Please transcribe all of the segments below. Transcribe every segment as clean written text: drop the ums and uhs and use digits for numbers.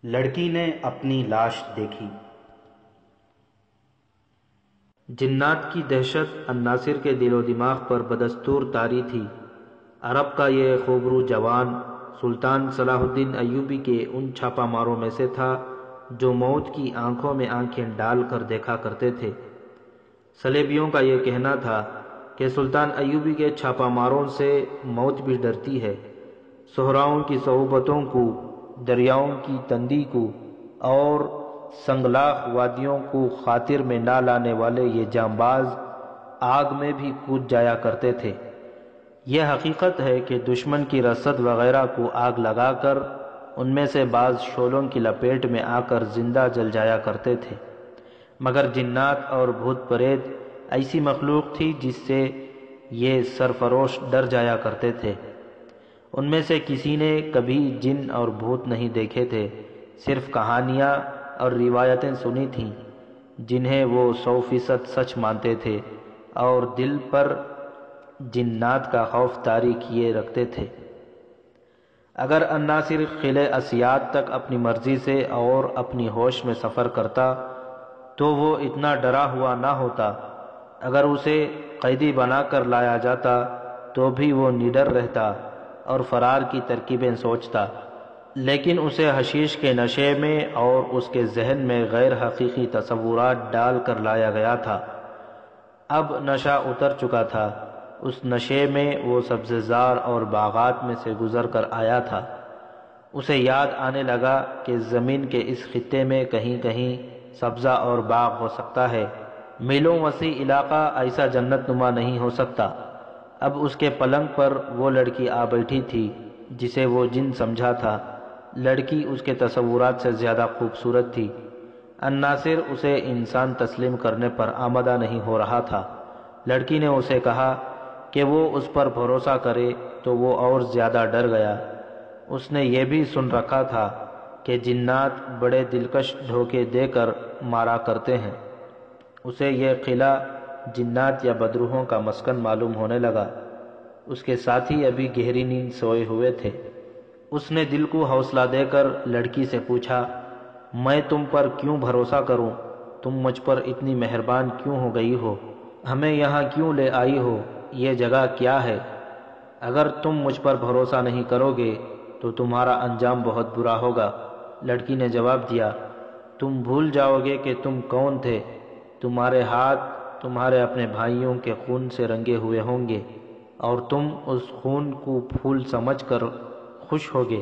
لڑکی نے اپنی لاش دیکھی۔ جنات کی دہشت الناصر کے دل و دماغ پر بدستور طاری تھی۔ عرب کا یہ خوبرو جوان سلطان صلاح الدین ایوبی کے ان چھاپا ماروں میں سے تھا جو موت کی آنکھوں میں آنکھیں ڈال کر دیکھا کرتے تھے۔ صلیبیوں کا یہ کہنا تھا کہ سلطان ایوبی کے چھاپا ماروں سے موت بھی ڈرتی ہے۔ صحراؤں کی صعوبتوں کو، دریاؤں کی تندی کو اور سنگلاخ وادیوں کو خاطر میں نہ لانے والے یہ جانباز آگ میں بھی کود جایا کرتے تھے۔ یہ حقیقت ہے کہ دشمن کی رسد وغیرہ کو آگ لگا کر ان میں سے بعض شعلوں کی لپیٹ میں آ کر زندہ جل جایا کرتے تھے، مگر جنات اور بھوت پریت ایسی مخلوق تھی جس سے یہ سرفروش ڈر جایا کرتے تھے۔ ان میں سے کسی نے کبھی جن اور بھوت نہیں دیکھے تھے، صرف کہانیاں اور روایتیں سنی تھیں جنہیں وہ 100% سچ مانتے تھے اور دل پر جنات کا خوف طاری کیے رکھتے تھے۔ اگر الناصر قلعہ اسیاد تک اپنی مرضی سے اور اپنی ہوش میں سفر کرتا تو وہ اتنا ڈرا ہوا نہ ہوتا۔ اگر اسے قیدی بنا کر لایا جاتا تو بھی وہ نڈر رہتا اور فرار کی ترکیبیں سوچتا، لیکن اسے حشیش کے نشے میں اور اس کے ذہن میں غیر حقیقی تصورات ڈال کر لایا گیا تھا۔ اب نشہ اتر چکا تھا۔ اس نشے میں وہ سبزہ زار اور باغات میں سے گزر کر آیا تھا۔ اسے یاد آنے لگا کہ زمین کے اس خطے میں کہیں کہیں سبزہ اور باغ ہو سکتا ہے، میلوں وسیع علاقہ ایسا جنت نما نہیں ہو سکتا۔ اب اس کے پلنگ پر وہ لڑکی آ بیٹھی تھی جسے وہ جن سمجھا تھا۔ لڑکی اس کے تصورات سے زیادہ خوبصورت تھی۔ الناصر اسے انسان تسلیم کرنے پر آمادہ نہیں ہو رہا تھا۔ لڑکی نے اسے کہا کہ وہ اس پر بھروسہ کرے تو وہ اور زیادہ ڈر گیا۔ اس نے یہ بھی سن رکھا تھا کہ جنات بڑے دلکش دھوکے دے کر مارا کرتے ہیں۔ اسے یہ قلعہ جنات یا بدروحوں کا مسکن معلوم ہونے لگا۔ اس کے ساتھی ابھی گہری نیند سوئے ہوئے تھے۔ اس نے دل کو حوصلہ دے کر لڑکی سے پوچھا، میں تم پر کیوں بھروسہ کروں؟ تم مجھ پر اتنی مہربان کیوں ہو گئی ہو؟ ہمیں یہاں کیوں لے آئی ہو؟ یہ جگہ کیا ہے؟ اگر تم مجھ پر بھروسہ نہیں کرو گے تو تمہارا انجام بہت برا ہوگا۔ لڑکی نے جواب دیا، تم بھول جاؤ گے کہ تم کون تھے۔ تمہارے ہاتھ تمہارے اپنے بھائیوں کے خون سے رنگے ہوئے ہوں گے اور تم اس خون کو پھول سمجھ کر خوش ہوگے۔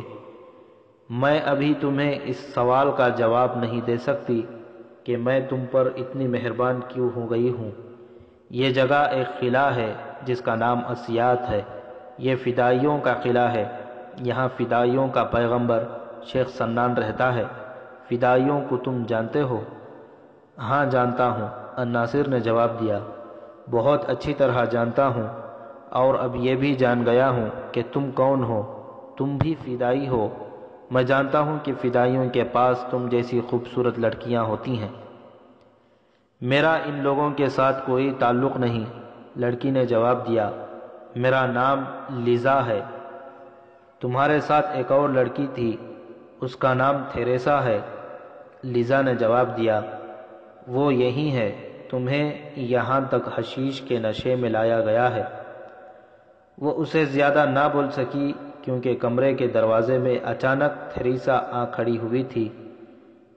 میں ابھی تمہیں اس سوال کا جواب نہیں دے سکتی کہ میں تم پر اتنی مہربان کیوں ہو گئی ہوں۔ یہ جگہ ایک قلعہ ہے جس کا نام اسیات ہے۔ یہ فدائیوں کا قلعہ ہے۔ یہاں فدائیوں کا پیغمبر شیخ سنان رہتا ہے۔ فدائیوں کو تم جانتے ہو؟ ہاں جانتا ہوں، الناصر نے جواب دیا، بہت اچھی طرح جانتا ہوں، اور اب یہ بھی جان گیا ہوں کہ تم کون ہو۔ تم بھی فدائی ہو۔ میں جانتا ہوں کہ فدائیوں کے پاس تم جیسی خوبصورت لڑکیاں ہوتی ہیں۔ میرا ان لوگوں کے ساتھ کوئی تعلق نہیں، لڑکی نے جواب دیا، میرا نام لیزا ہے۔ تمہارے ساتھ ایک اور لڑکی تھی، اس کا نام تھیریسا ہے۔ لیزا نے جواب دیا، وہ یہی ہے، تمہیں یہاں تک حشیش کے نشے میں لایا گیا ہے۔ وہ اسے زیادہ نہ بول سکی کیونکہ کمرے کے دروازے میں اچانک تھیریسا آ کھڑی ہوئی تھی۔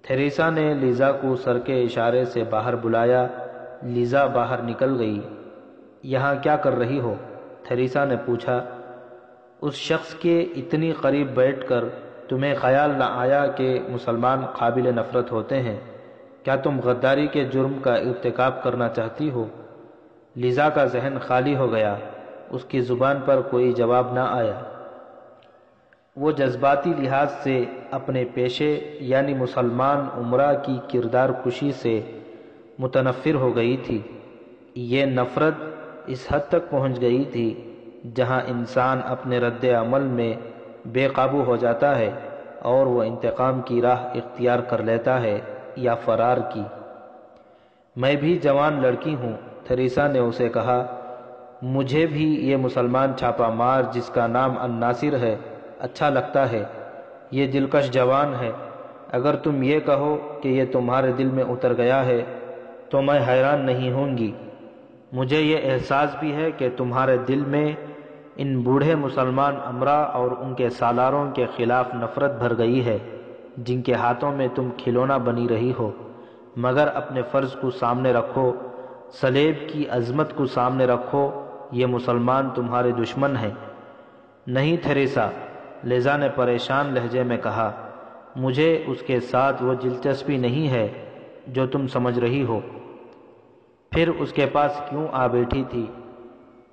تھیریسا نے لیزا کو سر کے اشارے سے باہر بلایا۔ لیزا باہر نکل گئی۔ یہاں کیا کر رہی ہو؟ تھیریسا نے پوچھا۔ اس شخص کے اتنی قریب بیٹھ کر تمہیں خیال نہ آیا کہ مسلمان قابل نفرت ہوتے ہیں؟ کیا تم غداری کے جرم کا ارتکاب کرنا چاہتی ہو؟ لیزا کا ذہن خالی ہو گیا۔ اس کی زبان پر کوئی جواب نہ آیا۔ وہ جذباتی لحاظ سے اپنے پیشے یعنی مسلمان امراء کی کردار کشی سے متنفر ہو گئی تھی۔ یہ نفرت اس حد تک پہنچ گئی تھی جہاں انسان اپنے رد عمل میں بے قابو ہو جاتا ہے اور وہ انتقام کی راہ اختیار کر لیتا ہے یا فرار کی۔ میں بھی جوان لڑکی ہوں، تھیریسا نے اسے کہا، مجھے بھی یہ مسلمان چھاپا مار جس کا نام الناصر ہے اچھا لگتا ہے۔ یہ دلکش جوان ہے، اگر تم یہ کہو کہ یہ تمہارے دل میں اتر گیا ہے تو میں حیران نہیں ہوں گی۔ مجھے یہ احساس بھی ہے کہ تمہارے دل میں ان بوڑھے مسلمان امرا اور ان کے سالاروں کے خلاف نفرت بھر گئی ہے جن کے ہاتھوں میں تم کھلونا بنی رہی ہو، مگر اپنے فرض کو سامنے رکھو، صلیب کی عظمت کو سامنے رکھو، یہ مسلمان تمہارے دشمن ہیں۔ نہیں تھیریسا، لیزا نے پریشان لہجے میں کہا، مجھے اس کے ساتھ وہ دلچسپی نہیں ہے جو تم سمجھ رہی ہو۔ پھر اس کے پاس کیوں آ بیٹھی تھی؟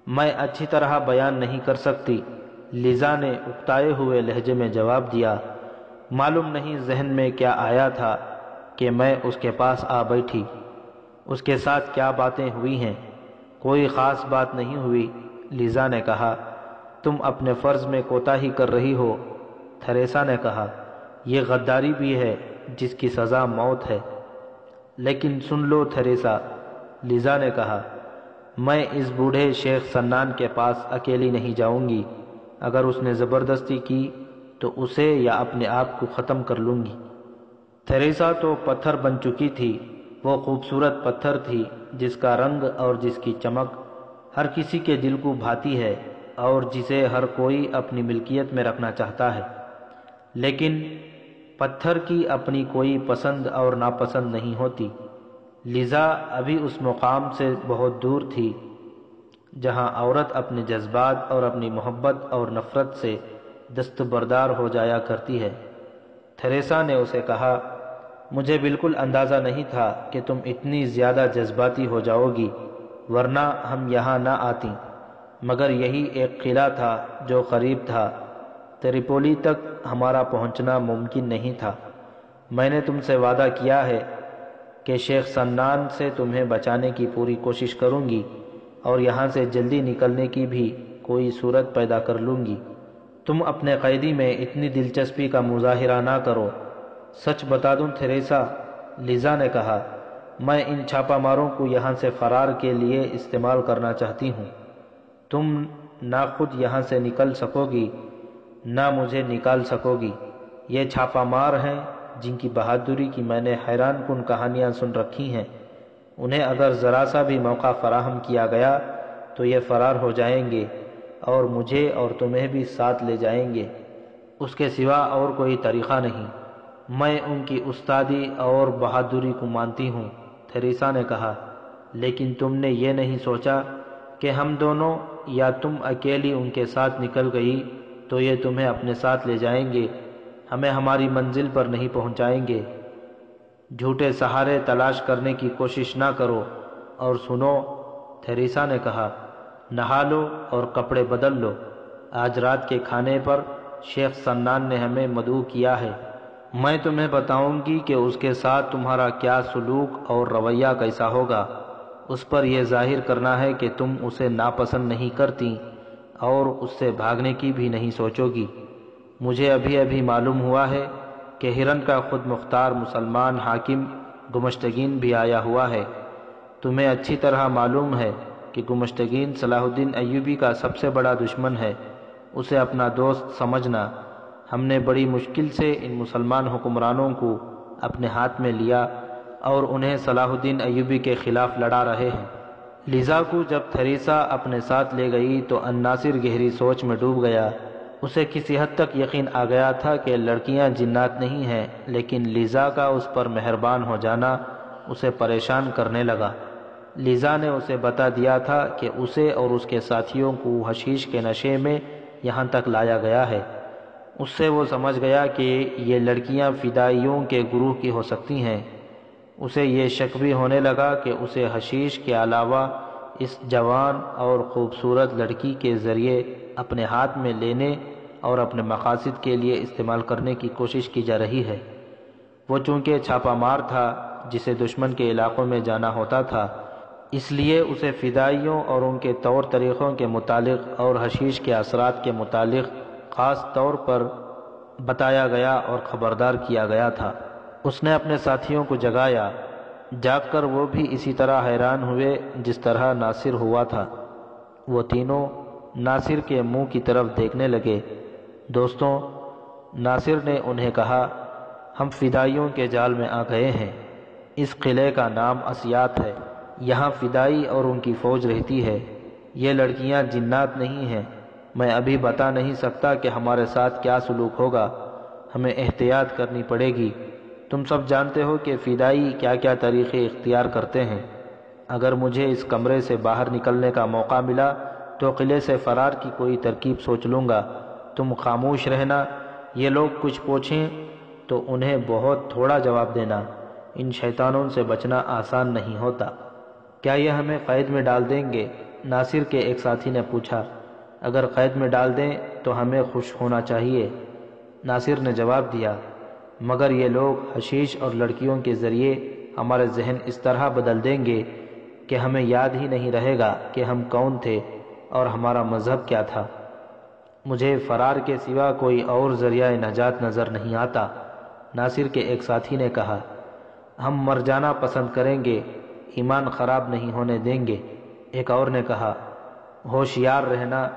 میں اچھی طرح بیان نہیں کر سکتی، لیزا نے اکتائے ہوئے لہجے میں جواب دیا۔ معلوم نہیں ذہن میں کیا آیا تھا کہ میں اس کے پاس آ بیٹھی۔ اس کے ساتھ کیا باتیں ہوئی ہیں؟ کوئی خاص بات نہیں ہوئی، لیزا نے کہا۔ تم اپنے فرض میں کوتاہی کر رہی ہو، تھیریسا نے کہا۔ یہ غداری بھی ہے جس کی سزا موت ہے۔ لیکن سن لو تھیریسا، لیزا نے کہا، میں اس بوڑھے شیخ سنان کے پاس اکیلی نہیں جاؤں گی۔ اگر اس نے زبردستی کی تو اسے یا اپنے آپ کو ختم کر لوں گی۔ تھیریسا تو پتھر بن چکی تھی، وہ خوبصورت پتھر تھی جس کا رنگ اور جس کی چمک ہر کسی کے دل کو بھاتی ہے اور جسے ہر کوئی اپنی ملکیت میں رکھنا چاہتا ہے۔ لیکن پتھر کی اپنی کوئی پسند اور ناپسند نہیں ہوتی۔ لیزا ابھی اس مقام سے بہت دور تھی جہاں عورت اپنے جذبات اور اپنی محبت اور نفرت سے دستبردار ہو جایا کرتی ہے۔ تھیریسا نے اسے کہا، مجھے بالکل اندازہ نہیں تھا کہ تم اتنی زیادہ جذباتی ہو جاؤ گی، ورنہ ہم یہاں نہ آتی، مگر یہی ایک قلعہ تھا جو قریب تھا، تریپولی تک ہمارا پہنچنا ممکن نہیں تھا۔ میں نے تم سے وعدہ کیا ہے کہ شیخ سنان سے تمہیں بچانے کی پوری کوشش کروں گی اور یہاں سے جلدی نکلنے کی بھی کوئی صورت پیدا کر لوں گی۔ تم اپنے قیدی میں اتنی دلچسپی کا مظاہرہ نہ کرو۔ سچ بتا دوں تھیریسا، لیزا نے کہا، میں ان چھاپہ ماروں کو یہاں سے فرار کے لیے استعمال کرنا چاہتی ہوں۔ تم نہ خود یہاں سے نکل سکو گی نہ مجھے نکال سکو گی۔ یہ چھاپہ مار ہیں جن کی بہادری کی میں نے حیران کن کہانیاں سن رکھی ہیں۔ انہیں اگر ذرا سا بھی موقع فراہم کیا گیا تو یہ فرار ہو جائیں گے اور مجھے اور تمہیں بھی ساتھ لے جائیں گے۔ اس کے سوا اور کوئی طریقہ نہیں۔ میں ان کی استادی اور بہادری کو مانتی ہوں، تھیریسا نے کہا، لیکن تم نے یہ نہیں سوچا کہ ہم دونوں یا تم اکیلی ان کے ساتھ نکل گئی تو یہ تمہیں اپنے ساتھ لے جائیں گے، ہمیں ہماری منزل پر نہیں پہنچائیں گے۔ جھوٹے سہارے تلاش کرنے کی کوشش نہ کرو اور سنو، تھیریسا نے کہا، نہا لو اور کپڑے بدل لو۔ آج رات کے کھانے پر شیخ سنان نے ہمیں مدعو کیا ہے۔ میں تمہیں بتاؤں گی کہ اس کے ساتھ تمہارا کیا سلوک اور رویہ کیسا ہوگا۔ اس پر یہ ظاہر کرنا ہے کہ تم اسے ناپسند نہیں کرتی اور اس سے بھاگنے کی بھی نہیں سوچو گی۔ مجھے ابھی ابھی معلوم ہوا ہے کہ ہرن کا خود مختار مسلمان حاکم گمشتگین بھی آیا ہوا ہے۔ تمہیں اچھی طرح معلوم ہے کہ گمشتگین صلاح الدین ایوبی کا سب سے بڑا دشمن ہے۔ اسے اپنا دوست سمجھنا۔ ہم نے بڑی مشکل سے ان مسلمان حکمرانوں کو اپنے ہاتھ میں لیا اور انہیں صلاح الدین ایوبی کے خلاف لڑا رہے ہیں۔ لیزا کو جب تھیریسا اپنے ساتھ لے گئی تو الناصر گہری سوچ میں ڈوب گیا۔ اسے کسی حد تک یقین آ گیا تھا کہ لڑکیاں جنات نہیں ہیں، لیکن لیزا کا اس پر مہربان ہو جانا اسے پریشان کرنے لگا۔ لیزا نے اسے بتا دیا تھا کہ اسے اور اس کے ساتھیوں کو حشیش کے نشے میں یہاں تک لایا گیا ہے۔ اس سے وہ سمجھ گیا کہ یہ لڑکیاں فدائیوں کے گروہ کی ہو سکتی ہیں۔ اسے یہ شک بھی ہونے لگا کہ اسے حشیش کے علاوہ اس جوان اور خوبصورت لڑکی کے ذریعے اپنے ہاتھ میں لینے اور اپنے مقاصد کے لیے استعمال کرنے کی کوشش کی جا رہی ہے۔ وہ چونکہ چھاپہ مار تھا جسے دشمن کے علاقوں میں جانا ہوتا تھا، اس لیے اسے فدائیوں اور ان کے طور طریقوں کے متعلق اور حشیش کے اثرات کے متعلق خاص طور پر بتایا گیا اور خبردار کیا گیا تھا۔ اس نے اپنے ساتھیوں کو جگایا۔ جاگ کر وہ بھی اسی طرح حیران ہوئے جس طرح ناصر ہوا تھا۔ وہ تینوں ناصر کے منہ کی طرف دیکھنے لگے۔ دوستوں، ناصر نے انہیں کہا، ہم فدائیوں کے جال میں آ گئے ہیں۔ اس قلعے کا نام اسیات ہے۔ یہاں فدائی اور ان کی فوج رہتی ہے۔ یہ لڑکیاں جنات نہیں ہیں۔ میں ابھی بتا نہیں سکتا کہ ہمارے ساتھ کیا سلوک ہوگا۔ ہمیں احتیاط کرنی پڑے گی۔ تم سب جانتے ہو کہ فدائی کیا کیا طریقے اختیار کرتے ہیں۔ اگر مجھے اس کمرے سے باہر نکلنے کا موقع ملا تو قلعے سے فرار کی کوئی ترکیب سوچ لوں گا۔ تم خاموش رہنا۔ یہ لوگ کچھ پوچھیں تو انہیں بہت تھوڑا جواب دینا۔ ان شیطانوں سے بچنا آسان نہیں ہوتا۔ کیا یہ ہمیں قید میں ڈال دیں گے؟ ناصر کے ایک ساتھی نے پوچھا۔ اگر قید میں ڈال دیں تو ہمیں خوش ہونا چاہیے۔ ناصر نے جواب دیا، مگر یہ لوگ حشیش اور لڑکیوں کے ذریعے ہمارے ذہن اس طرح بدل دیں گے کہ ہمیں یاد ہی نہیں رہے گا کہ ہم کون تھے اور ہمارا مذہب کیا تھا۔ مجھے فرار کے سوا کوئی اور ذریعہ نجات نظر نہیں آتا۔ ناصر کے ایک ساتھی نے کہا، ہم مر جانا پسند کریں گے، ایمان خراب نہیں ہونے دیں گے۔ ایک اور نے کہا، ہوشیار رہنا۔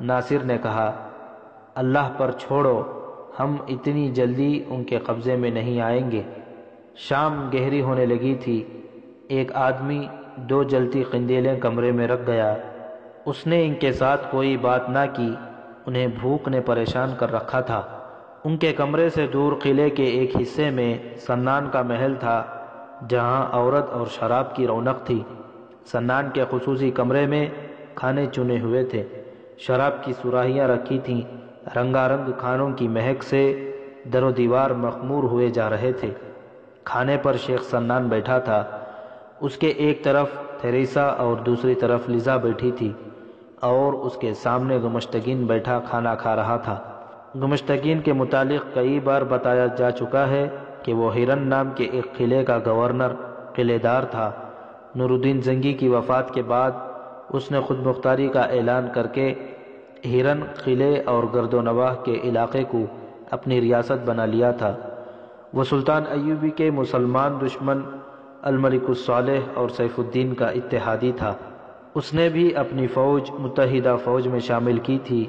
ناصر نے کہا، اللہ پر چھوڑو، ہم اتنی جلدی ان کے قبضے میں نہیں آئیں گے۔ شام گہری ہونے لگی تھی۔ ایک آدمی 2 جلتی قندیلیں کمرے میں رکھ گیا۔ اس نے ان کے ساتھ کوئی بات نہ کی۔ انہیں بھوک نے پریشان کر رکھا تھا۔ ان کے کمرے سے دور قلعے کے ایک حصے میں سنان کا محل تھا، جہاں عورت اور شراب کی رونق تھی۔ سنان کے خصوصی کمرے میں کھانے چنے ہوئے تھے، شراب کی سراہیاں رکھی تھیں، رنگا رنگ کھانوں کی مہک سے در و دیوار مخمور ہوئے جا رہے تھے۔ کھانے پر شیخ سنان بیٹھا تھا۔ اس کے ایک طرف تھیریسا اور دوسری طرف لیزا بیٹھی تھی، اور اس کے سامنے گمشتگین بیٹھا کھانا کھا رہا تھا۔ گمشتگین کے متعلق کئی بار بتایا جا چکا ہے کہ وہ ہرن نام کے ایک قلعے کا گورنر قلعے دار تھا۔ نور الدین زنگی کی وفات کے بعد اس نے خود مختاری کا اعلان کر کے ہرن قلعے اور گرد و نواح کے علاقے کو اپنی ریاست بنا لیا تھا۔ وہ سلطان ایوبی کے مسلمان دشمن الملک الصالح اور سیف الدین کا اتحادی تھا۔ اس نے بھی اپنی فوج متحدہ فوج میں شامل کی تھی،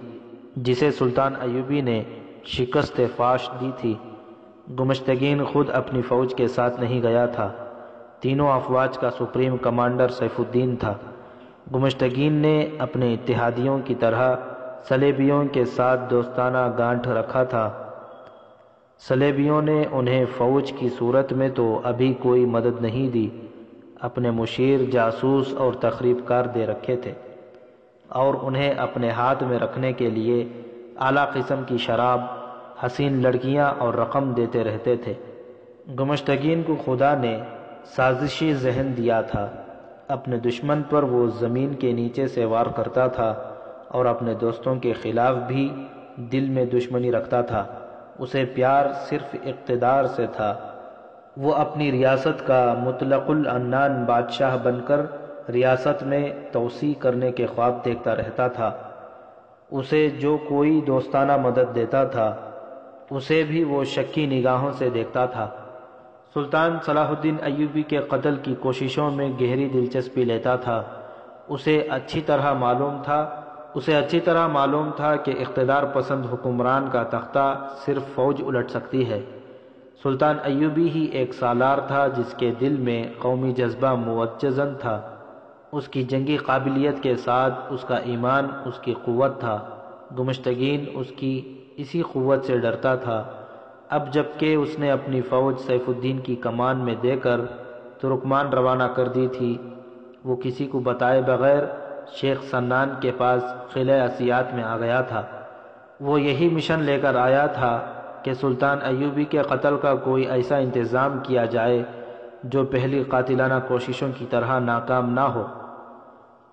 جسے سلطان ایوبی نے شکست فاش دی تھی۔ گمشتگین خود اپنی فوج کے ساتھ نہیں گیا تھا۔ تینوں افواج کا سپریم کمانڈر سیف الدین تھا۔ گمشتگین نے اپنے اتحادیوں کی طرح صلیبیوں کے ساتھ دوستانہ گانٹھ رکھا تھا۔ صلیبیوں نے انہیں فوج کی صورت میں تو ابھی کوئی مدد نہیں دی، اپنے مشیر، جاسوس اور تخریب کار دے رکھے تھے، اور انہیں اپنے ہاتھ میں رکھنے کے لیے اعلیٰ قسم کی شراب، حسین لڑکیاں اور رقم دیتے رہتے تھے۔ گمشتگین کو خدا نے سازشی ذہن دیا تھا۔ اپنے دشمن پر وہ زمین کے نیچے سے وار کرتا تھا اور اپنے دوستوں کے خلاف بھی دل میں دشمنی رکھتا تھا۔ اسے پیار صرف اقتدار سے تھا۔ وہ اپنی ریاست کا مطلق العنان بادشاہ بن کر ریاست میں توسیع کرنے کے خواب دیکھتا رہتا تھا۔ اسے جو کوئی دوستانہ مدد دیتا تھا، اسے بھی وہ شکی نگاہوں سے دیکھتا تھا۔ سلطان صلاح الدین ایوبی کے قتل کی کوششوں میں گہری دلچسپی لیتا تھا۔ اسے اچھی طرح معلوم تھا کہ اقتدار پسند حکمران کا تختہ صرف فوج الٹ سکتی ہے۔ سلطان ایوبی ہی ایک سالار تھا جس کے دل میں قومی جذبہ موجزن تھا۔ اس کی جنگی قابلیت کے ساتھ اس کا ایمان اس کی قوت تھا۔ گمشتگین اس کی اسی قوت سے ڈرتا تھا۔ اب جب کہ اس نے اپنی فوج سیف الدین کی کمان میں دے کر ترکمان روانہ کر دی تھی، وہ کسی کو بتائے بغیر شیخ سنان کے پاس قلعہ اسیات میں آ گیا تھا۔ وہ یہی مشن لے کر آیا تھا کہ سلطان ایوبی کے قتل کا کوئی ایسا انتظام کیا جائے جو پہلی قاتلانہ کوششوں کی طرح ناکام نہ ہو۔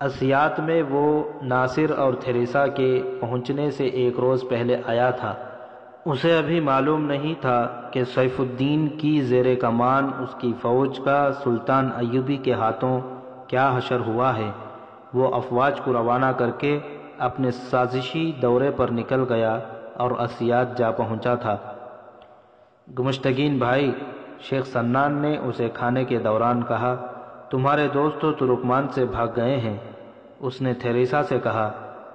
اسیات میں وہ ناصر اور تھیریسا کے پہنچنے سے ایک روز پہلے آیا تھا۔ اسے ابھی معلوم نہیں تھا کہ سیف الدین کی زیر کمان اس کی فوج کا سلطان ایوبی کے ہاتھوں کیا حشر ہوا ہے۔ وہ افواج کو روانہ کر کے اپنے سازشی دورے پر نکل گیا اور اسیات جا پہنچا تھا۔ گمشتگین بھائی، شیخ سنان نے اسے کھانے کے دوران کہا، تمہارے دوست تو ترکمان سے بھاگ گئے ہیں۔ اس نے تھیریسا سے کہا،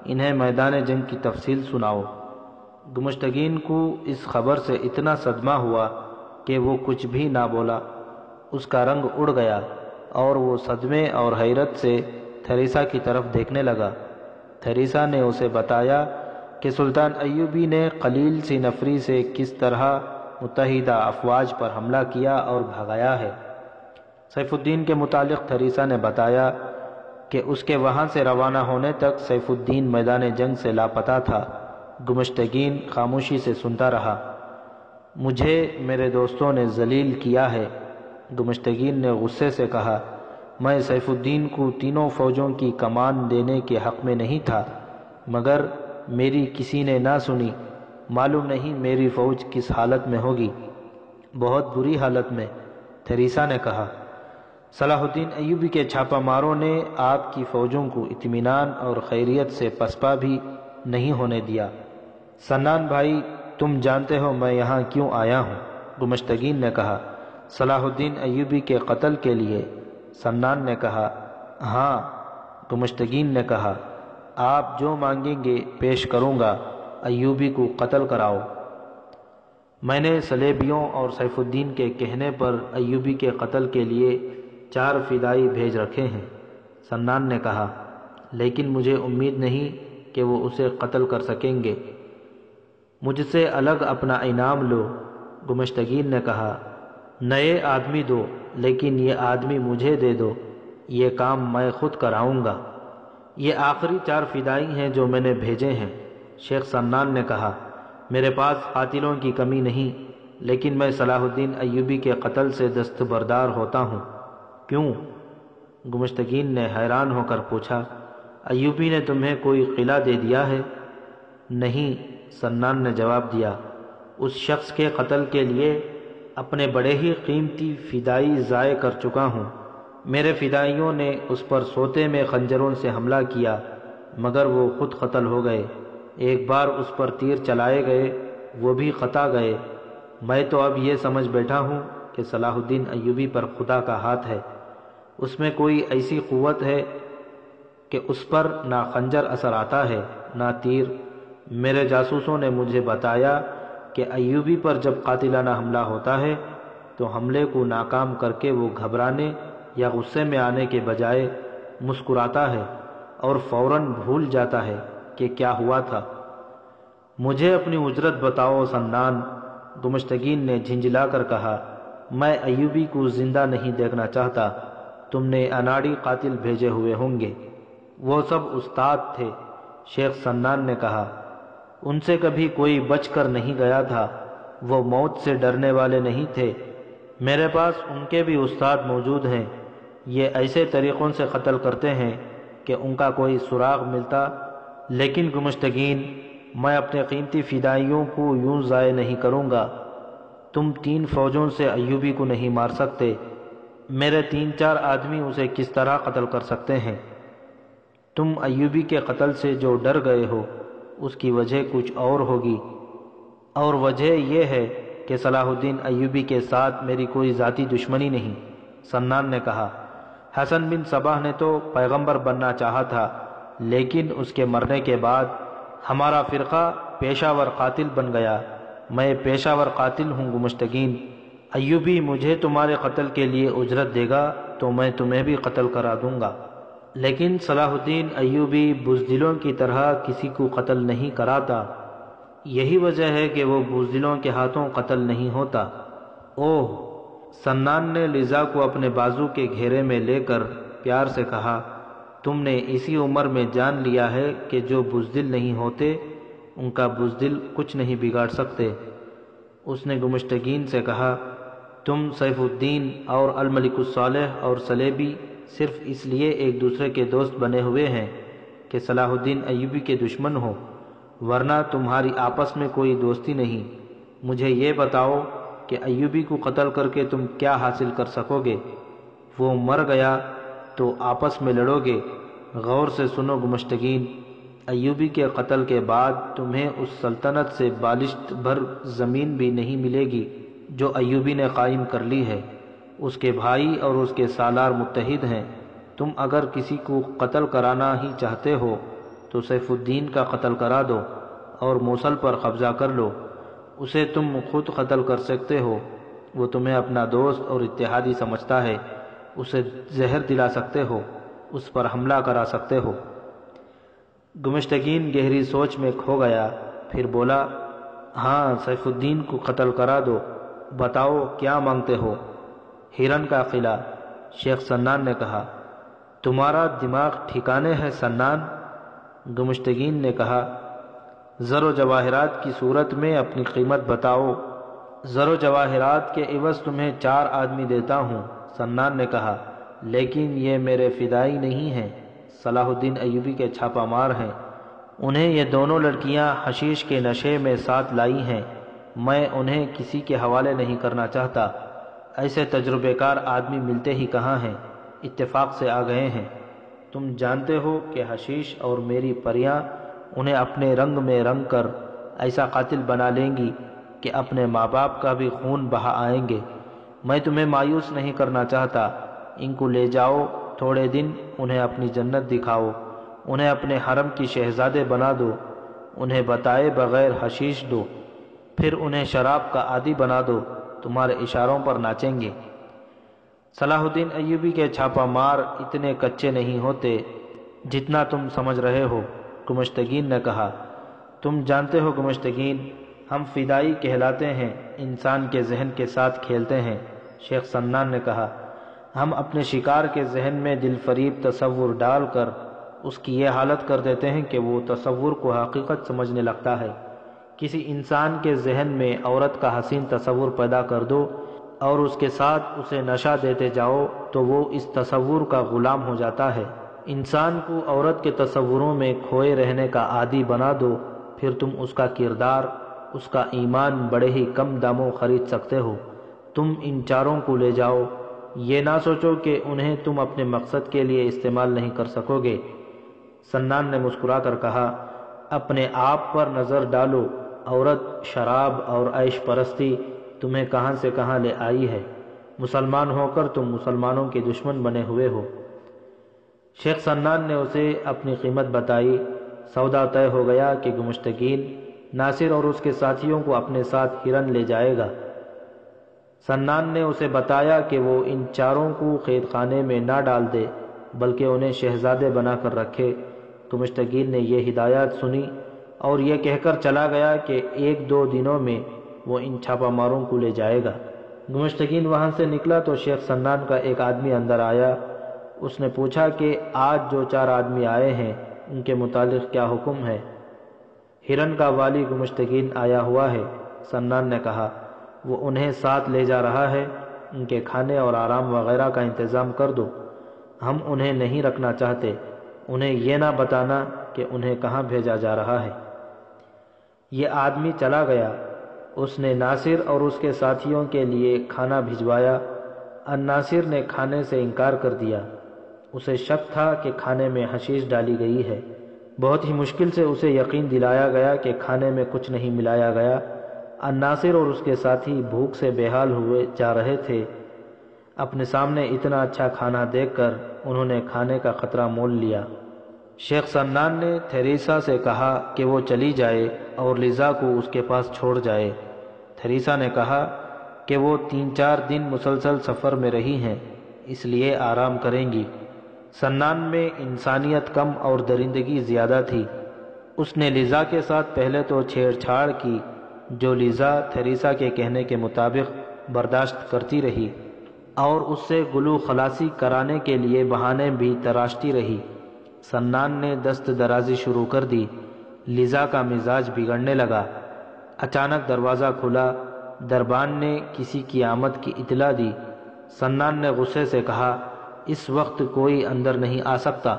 انہیں میدان جنگ کی تفصیل سناؤ۔ گمشتگین کو اس خبر سے اتنا صدمہ ہوا کہ وہ کچھ بھی نہ بولا۔ اس کا رنگ اڑ گیا اور وہ صدمے اور حیرت سے تھیریسا کی طرف دیکھنے لگا۔ تھیریسا نے اسے بتایا کہ سلطان ایوبی نے قلیل سی نفری سے کس طرح متحدہ افواج پر حملہ کیا اور بھگایا ہے۔ سیف الدین کے متعلق تھیریسا نے بتایا کہ اس کے وہاں سے روانہ ہونے تک سیف الدین میدان جنگ سے لاپتہ تھا۔ گمشتگین خاموشی سے سنتا رہا۔ مجھے میرے دوستوں نے ذلیل کیا ہے، گمشتگین نے غصے سے کہا۔ میں سیف الدین کو تینوں فوجوں کی کمان دینے کے حق میں نہیں تھا، مگر میری کسی نے نہ سنی۔ معلوم نہیں میری فوج کس حالت میں ہوگی۔ بہت بری حالت میں، تھیریسا نے کہا۔ صلاح الدین ایوبی کے چھاپہ ماروں نے آپ کی فوجوں کو اطمینان اور خیریت سے پسپا بھی نہیں ہونے دیا۔ سنان بھائی، تم جانتے ہو میں یہاں کیوں آیا ہوں؟ گمشتگین نے کہا۔ صلاح الدین ایوبی کے قتل کے لیے، سنان نے کہا۔ ہاں، گمشتگین نے کہا، آپ جو مانگیں گے پیش کروں گا، ایوبی کو قتل کراؤ۔ میں نے صلیبیوں اور سیف الدین کے کہنے پر ایوبی کے قتل کے لیے 4 فدائی بھیج رکھے ہیں، سنان نے کہا، لیکن مجھے امید نہیں کہ وہ اسے قتل کر سکیں گے۔ مجھ سے الگ اپنا انعام لو، گمشتگین نے کہا۔ نئے آدمی دو، لیکن یہ آدمی مجھے دے دو، یہ کام میں خود کراؤں گا۔ یہ آخری 4 فدائی ہیں جو میں نے بھیجے ہیں، شیخ سنان نے کہا۔ میرے پاس قاتلوں کی کمی نہیں، لیکن میں صلاح الدین ایوبی کے قتل سے دستبردار ہوتا ہوں۔ کیوں؟ گمشتگین نے حیران ہو کر پوچھا۔ ایوبی نے تمہیں کوئی قلعہ دے دیا ہے؟ نہیں، سنان نے جواب دیا۔ اس شخص کے قتل کے لیے اپنے بڑے ہی قیمتی فدائی ضائع کر چکا ہوں۔ میرے فدائیوں نے اس پر سوتے میں خنجروں سے حملہ کیا، مگر وہ خود قتل ہو گئے۔ ایک بار اس پر تیر چلائے گئے، وہ بھی قطع گئے۔ میں تو اب یہ سمجھ بیٹھا ہوں کہ صلاح الدین ایوبی پر خدا کا ہاتھ ہے۔ اس میں کوئی ایسی قوت ہے کہ اس پر نہ خنجر اثر آتا ہے نہ تیر۔ میرے جاسوسوں نے مجھے بتایا کہ ایوبی پر جب قاتلانہ حملہ ہوتا ہے تو حملے کو ناکام کر کے وہ گھبرانے یا غصے میں آنے کے بجائے مسکراتا ہے اور فوراً بھول جاتا ہے کہ کیا ہوا تھا۔ مجھے اپنی اجرت بتاؤ سنان، گمشتگین نے جھنجھلا کر کہا۔ میں ایوبی کو زندہ نہیں دیکھنا چاہتا۔ تم نے اناڑی قاتل بھیجے ہوئے ہوں گے۔ وہ سب استاد تھے، شیخ سنان نے کہا۔ ان سے کبھی کوئی بچ کر نہیں گیا تھا، وہ موت سے ڈرنے والے نہیں تھے۔ میرے پاس ان کے بھی استاد موجود ہیں، یہ ایسے طریقوں سے قتل کرتے ہیں کہ ان کا کوئی سراغ ملتا۔ لیکن گمشتگین، میں اپنے قیمتی فدائیوں کو یوں ضائع نہیں کروں گا۔ تم 3 فوجوں سے ایوبی کو نہیں مار سکتے، میرے 3-4 آدمی اسے کس طرح قتل کر سکتے ہیں؟ تم ایوبی کے قتل سے جو ڈر گئے ہو اس کی وجہ کچھ اور ہوگی، اور وجہ یہ ہے کہ صلاح الدین ایوبی کے ساتھ میری کوئی ذاتی دشمنی نہیں، سنان نے کہا۔ حسن بن صباح نے تو پیغمبر بننا چاہا تھا، لیکن اس کے مرنے کے بعد ہمارا فرقہ پیشہ ور قاتل بن گیا۔ میں پیشہ ور قاتل ہوں گمشتگین۔ ایوبی مجھے تمہارے قتل کے لیے اجرت دے گا تو میں تمہیں بھی قتل کرا دوں گا، لیکن صلاح الدین ایوبی بزدلوں کی طرح کسی کو قتل نہیں کراتا۔ یہی وجہ ہے کہ وہ بزدلوں کے ہاتھوں قتل نہیں ہوتا۔ اوہ، سنان نے لذا کو اپنے بازو کے گھیرے میں لے کر پیار سے کہا، تم نے اسی عمر میں جان لیا ہے کہ جو بزدل نہیں ہوتے ان کا بزدل کچھ نہیں بگاڑ سکتے۔ اس نے گمشتگین سے کہا، تم سیف الدین اور الملک الصالح اور صلیبی صرف اس لیے ایک دوسرے کے دوست بنے ہوئے ہیں کہ صلاح الدین ایوبی کے دشمن ہو، ورنہ تمہاری آپس میں کوئی دوستی نہیں۔ مجھے یہ بتاؤ کہ ایوبی کو قتل کر کے تم کیا حاصل کر سکو گے؟ وہ مر گیا تو آپس میں لڑو گے۔ غور سے سنو گمشتگین، ایوبی کے قتل کے بعد تمہیں اس سلطنت سے بالشت بھر زمین بھی نہیں ملے گی جو ایوبی نے قائم کر لی ہے۔ اس کے بھائی اور اس کے سالار متحد ہیں۔ تم اگر کسی کو قتل کرانا ہی چاہتے ہو تو سیف الدین کا قتل کرا دو اور موصل پر قبضہ کر لو۔ اسے تم خود قتل کر سکتے ہو، وہ تمہیں اپنا دوست اور اتحادی سمجھتا ہے، اسے زہر دلا سکتے ہو، اس پر حملہ کرا سکتے ہو۔ گمشتگین گہری سوچ میں کھو گیا، پھر بولا، ہاں، سیف الدین کو قتل کرا دو، بتاؤ کیا مانگتے ہو؟ ہرن کا قلعہ، شیخ سنان نے کہا۔ تمہارا دماغ ٹھکانے ہے سنان؟ گمشتگین نے کہا، زر و جواہرات کی صورت میں اپنی قیمت بتاؤ۔ زر و جواہرات کے عوض تمہیں 4 آدمی دیتا ہوں، سنان نے کہا، لیکن یہ میرے فدائی نہیں ہیں، صلاح الدین ایوبی کے چھاپہ مار ہیں، انہیں یہ دونوں لڑکیاں حشیش کے نشے میں ساتھ لائی ہیں، میں انہیں کسی کے حوالے نہیں کرنا چاہتا، ایسے تجربے کار آدمی ملتے ہی کہاں ہیں، اتفاق سے آ گئے ہیں، تم جانتے ہو کہ حشیش اور میری پریاں انہیں اپنے رنگ میں رنگ کر ایسا قاتل بنا لیں گی کہ اپنے ماں باپ کا بھی خون بہا آئیں گے، میں تمہیں مایوس نہیں کرنا چاہتا، ان کو لے جاؤ، تھوڑے دن انہیں اپنی جنت دکھاؤ، انہیں اپنے حرم کی شہزادے بنا دو، انہیں بتائے بغیر حشیش دو، پھر انہیں شراب کا عادی بنا دو، تمہارے اشاروں پر ناچیں گے۔ صلاح الدین ایوبی کے چھاپہ مار اتنے کچے نہیں ہوتے جتنا تم سمجھ رہے ہو، گمشتگین نے کہا۔ تم جانتے ہو گمشتگین، ہم فدائی کہلاتے ہیں، انسان کے ذہن کے ساتھ کھیلتے ہیں، شیخ سنان نے کہا۔ ہم اپنے شکار کے ذہن میں دل فریب تصور ڈال کر اس کی یہ حالت کر دیتے ہیں کہ وہ تصور کو حقیقت سمجھنے لگتا ہے۔ کسی انسان کے ذہن میں عورت کا حسین تصور پیدا کر دو اور اس کے ساتھ اسے نشہ دیتے جاؤ تو وہ اس تصور کا غلام ہو جاتا ہے۔ انسان کو عورت کے تصوروں میں کھوئے رہنے کا عادی بنا دو، پھر تم اس کا کردار، اس کا ایمان بڑے ہی کم داموں خرید سکتے ہو۔ تم ان 4 کو لے جاؤ، یہ نہ سوچو کہ انہیں تم اپنے مقصد کے لیے استعمال نہیں کر سکو گے۔ سنان نے مسکرا کر کہا، اپنے آپ پر نظر ڈالو، عورت، شراب اور عیش پرستی تمہیں کہاں سے کہاں لے آئی ہے، مسلمان ہو کر تم مسلمانوں کے دشمن بنے ہوئے ہو۔ شیخ سنان نے اسے اپنی قیمت بتائی، سودا طے ہو گیا کہ گمشتگین ناصر اور اس کے ساتھیوں کو اپنے ساتھ ہرن لے جائے گا۔ سنان نے اسے بتایا کہ وہ ان 4 کو قید خانے میں نہ ڈال دے بلکہ انہیں شہزادے بنا کر رکھے۔ گمشتگین نے یہ ہدایات سنی اور یہ کہہ کر چلا گیا کہ 1-2 دنوں میں وہ ان چھاپہ ماروں کو لے جائے گا۔ گمشتگین وہاں سے نکلا تو شیخ سنان کا ایک آدمی اندر آیا، اس نے پوچھا کہ آج جو 4 آدمی آئے ہیں ان کے متعلق کیا حکم ہے؟ ہرن کا والی گمشتگین آیا ہوا ہے، سنان نے کہا، وہ انہیں ساتھ لے جا رہا ہے، ان کے کھانے اور آرام وغیرہ کا انتظام کر دو، ہم انہیں نہیں رکھنا چاہتے، انہیں یہ نہ بتانا کہ انہیں کہاں بھیجا جا رہا ہے۔ یہ آدمی چلا گیا، اس نے ناصر اور اس کے ساتھیوں کے لیے کھانا بھجوایا۔ الناصر نے کھانے سے انکار کر دیا، اسے شک تھا کہ کھانے میں حشیش ڈالی گئی ہے۔ بہت ہی مشکل سے اسے یقین دلایا گیا کہ کھانے میں کچھ نہیں ملایا گیا۔ الناصر اور اس کے ساتھی بھوک سے بے حال ہوئے جا رہے تھے۔ اپنے سامنے اتنا اچھا کھانا دیکھ کر انہوں نے کھانے کا خطرہ مول لیا۔ شیخ سنان نے تھیریسا سے کہا کہ وہ چلی جائے اور لیزا کو اس کے پاس چھوڑ جائے۔ تھیریسا نے کہا کہ وہ 3-4 دن مسلسل سفر میں رہی ہیں، اس لیے آرام کریں گی۔ سنان میں انسانیت کم اور درندگی زیادہ تھی۔ اس نے لیزا کے ساتھ پہلے تو چھیڑ چھاڑ کی، جو لیزا تھیریسا کے کہنے کے مطابق برداشت کرتی رہی اور اس سے گلو خلاصی کرانے کے لیے بہانے بھی تراشتی رہی۔ سنان نے دست درازی شروع کر دی، لیزا کا مزاج بگڑنے لگا۔ اچانک دروازہ کھلا، دربان نے کسی کی آمد کی اطلاع دی۔ سنان نے غصے سے کہا، اس وقت کوئی اندر نہیں آ سکتا،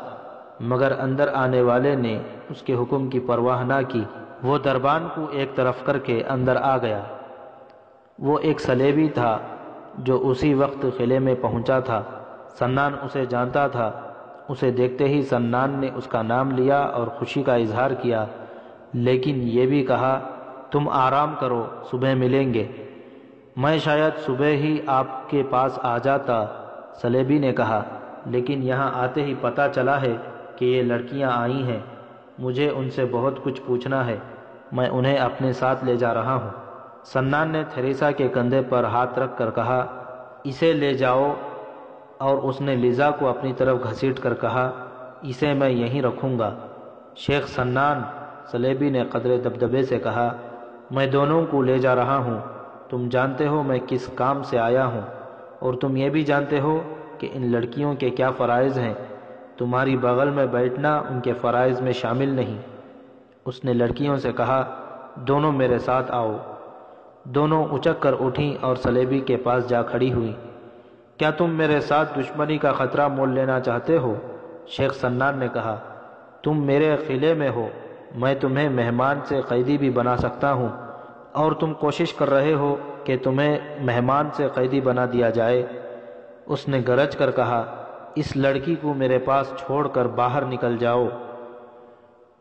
مگر اندر آنے والے نے اس کے حکم کی پرواہ نہ کی، وہ دربان کو ایک طرف کر کے اندر آ گیا۔ وہ ایک سلیبی تھا جو اسی وقت قلعے میں پہنچا تھا۔ سنان اسے جانتا تھا۔ اسے دیکھتے ہی سنان نے اس کا نام لیا اور خوشی کا اظہار کیا، لیکن یہ بھی کہا، تم آرام کرو، صبح ملیں گے۔ میں شاید صبح ہی آپ کے پاس آ جاتا، سلیبی نے کہا، لیکن یہاں آتے ہی پتہ چلا ہے کہ یہ لڑکیاں آئی ہیں، مجھے ان سے بہت کچھ پوچھنا ہے، میں انہیں اپنے ساتھ لے جا رہا ہوں۔ سنان نے تھیریسا کے کندھے پر ہاتھ رکھ کر کہا، اسے لے جاؤ، اور اس نے لیزا کو اپنی طرف گھسیٹ کر کہا، اسے میں یہیں رکھوں گا۔ شیخ سنان، صلیبی نے قدرے دبدبے سے کہا، میں دونوں کو لے جا رہا ہوں۔ تم جانتے ہو میں کس کام سے آیا ہوں، اور تم یہ بھی جانتے ہو کہ ان لڑکیوں کے کیا فرائض ہیں۔ تمہاری بغل میں بیٹھنا ان کے فرائض میں شامل نہیں۔ اس نے لڑکیوں سے کہا، دونوں میرے ساتھ آؤ۔ دونوں اچک کر اٹھیں اور صلیبی کے پاس جا کھڑی ہوئیں۔ کیا تم میرے ساتھ دشمنی کا خطرہ مول لینا چاہتے ہو؟ شیخ سنان نے کہا، تم میرے قلعے میں ہو، میں تمہیں مہمان سے قیدی بھی بنا سکتا ہوں، اور تم کوشش کر رہے ہو کہ تمہیں مہمان سے قیدی بنا دیا جائے۔ اس نے گرج کر کہا، اس لڑکی کو میرے پاس چھوڑ کر باہر نکل جاؤ۔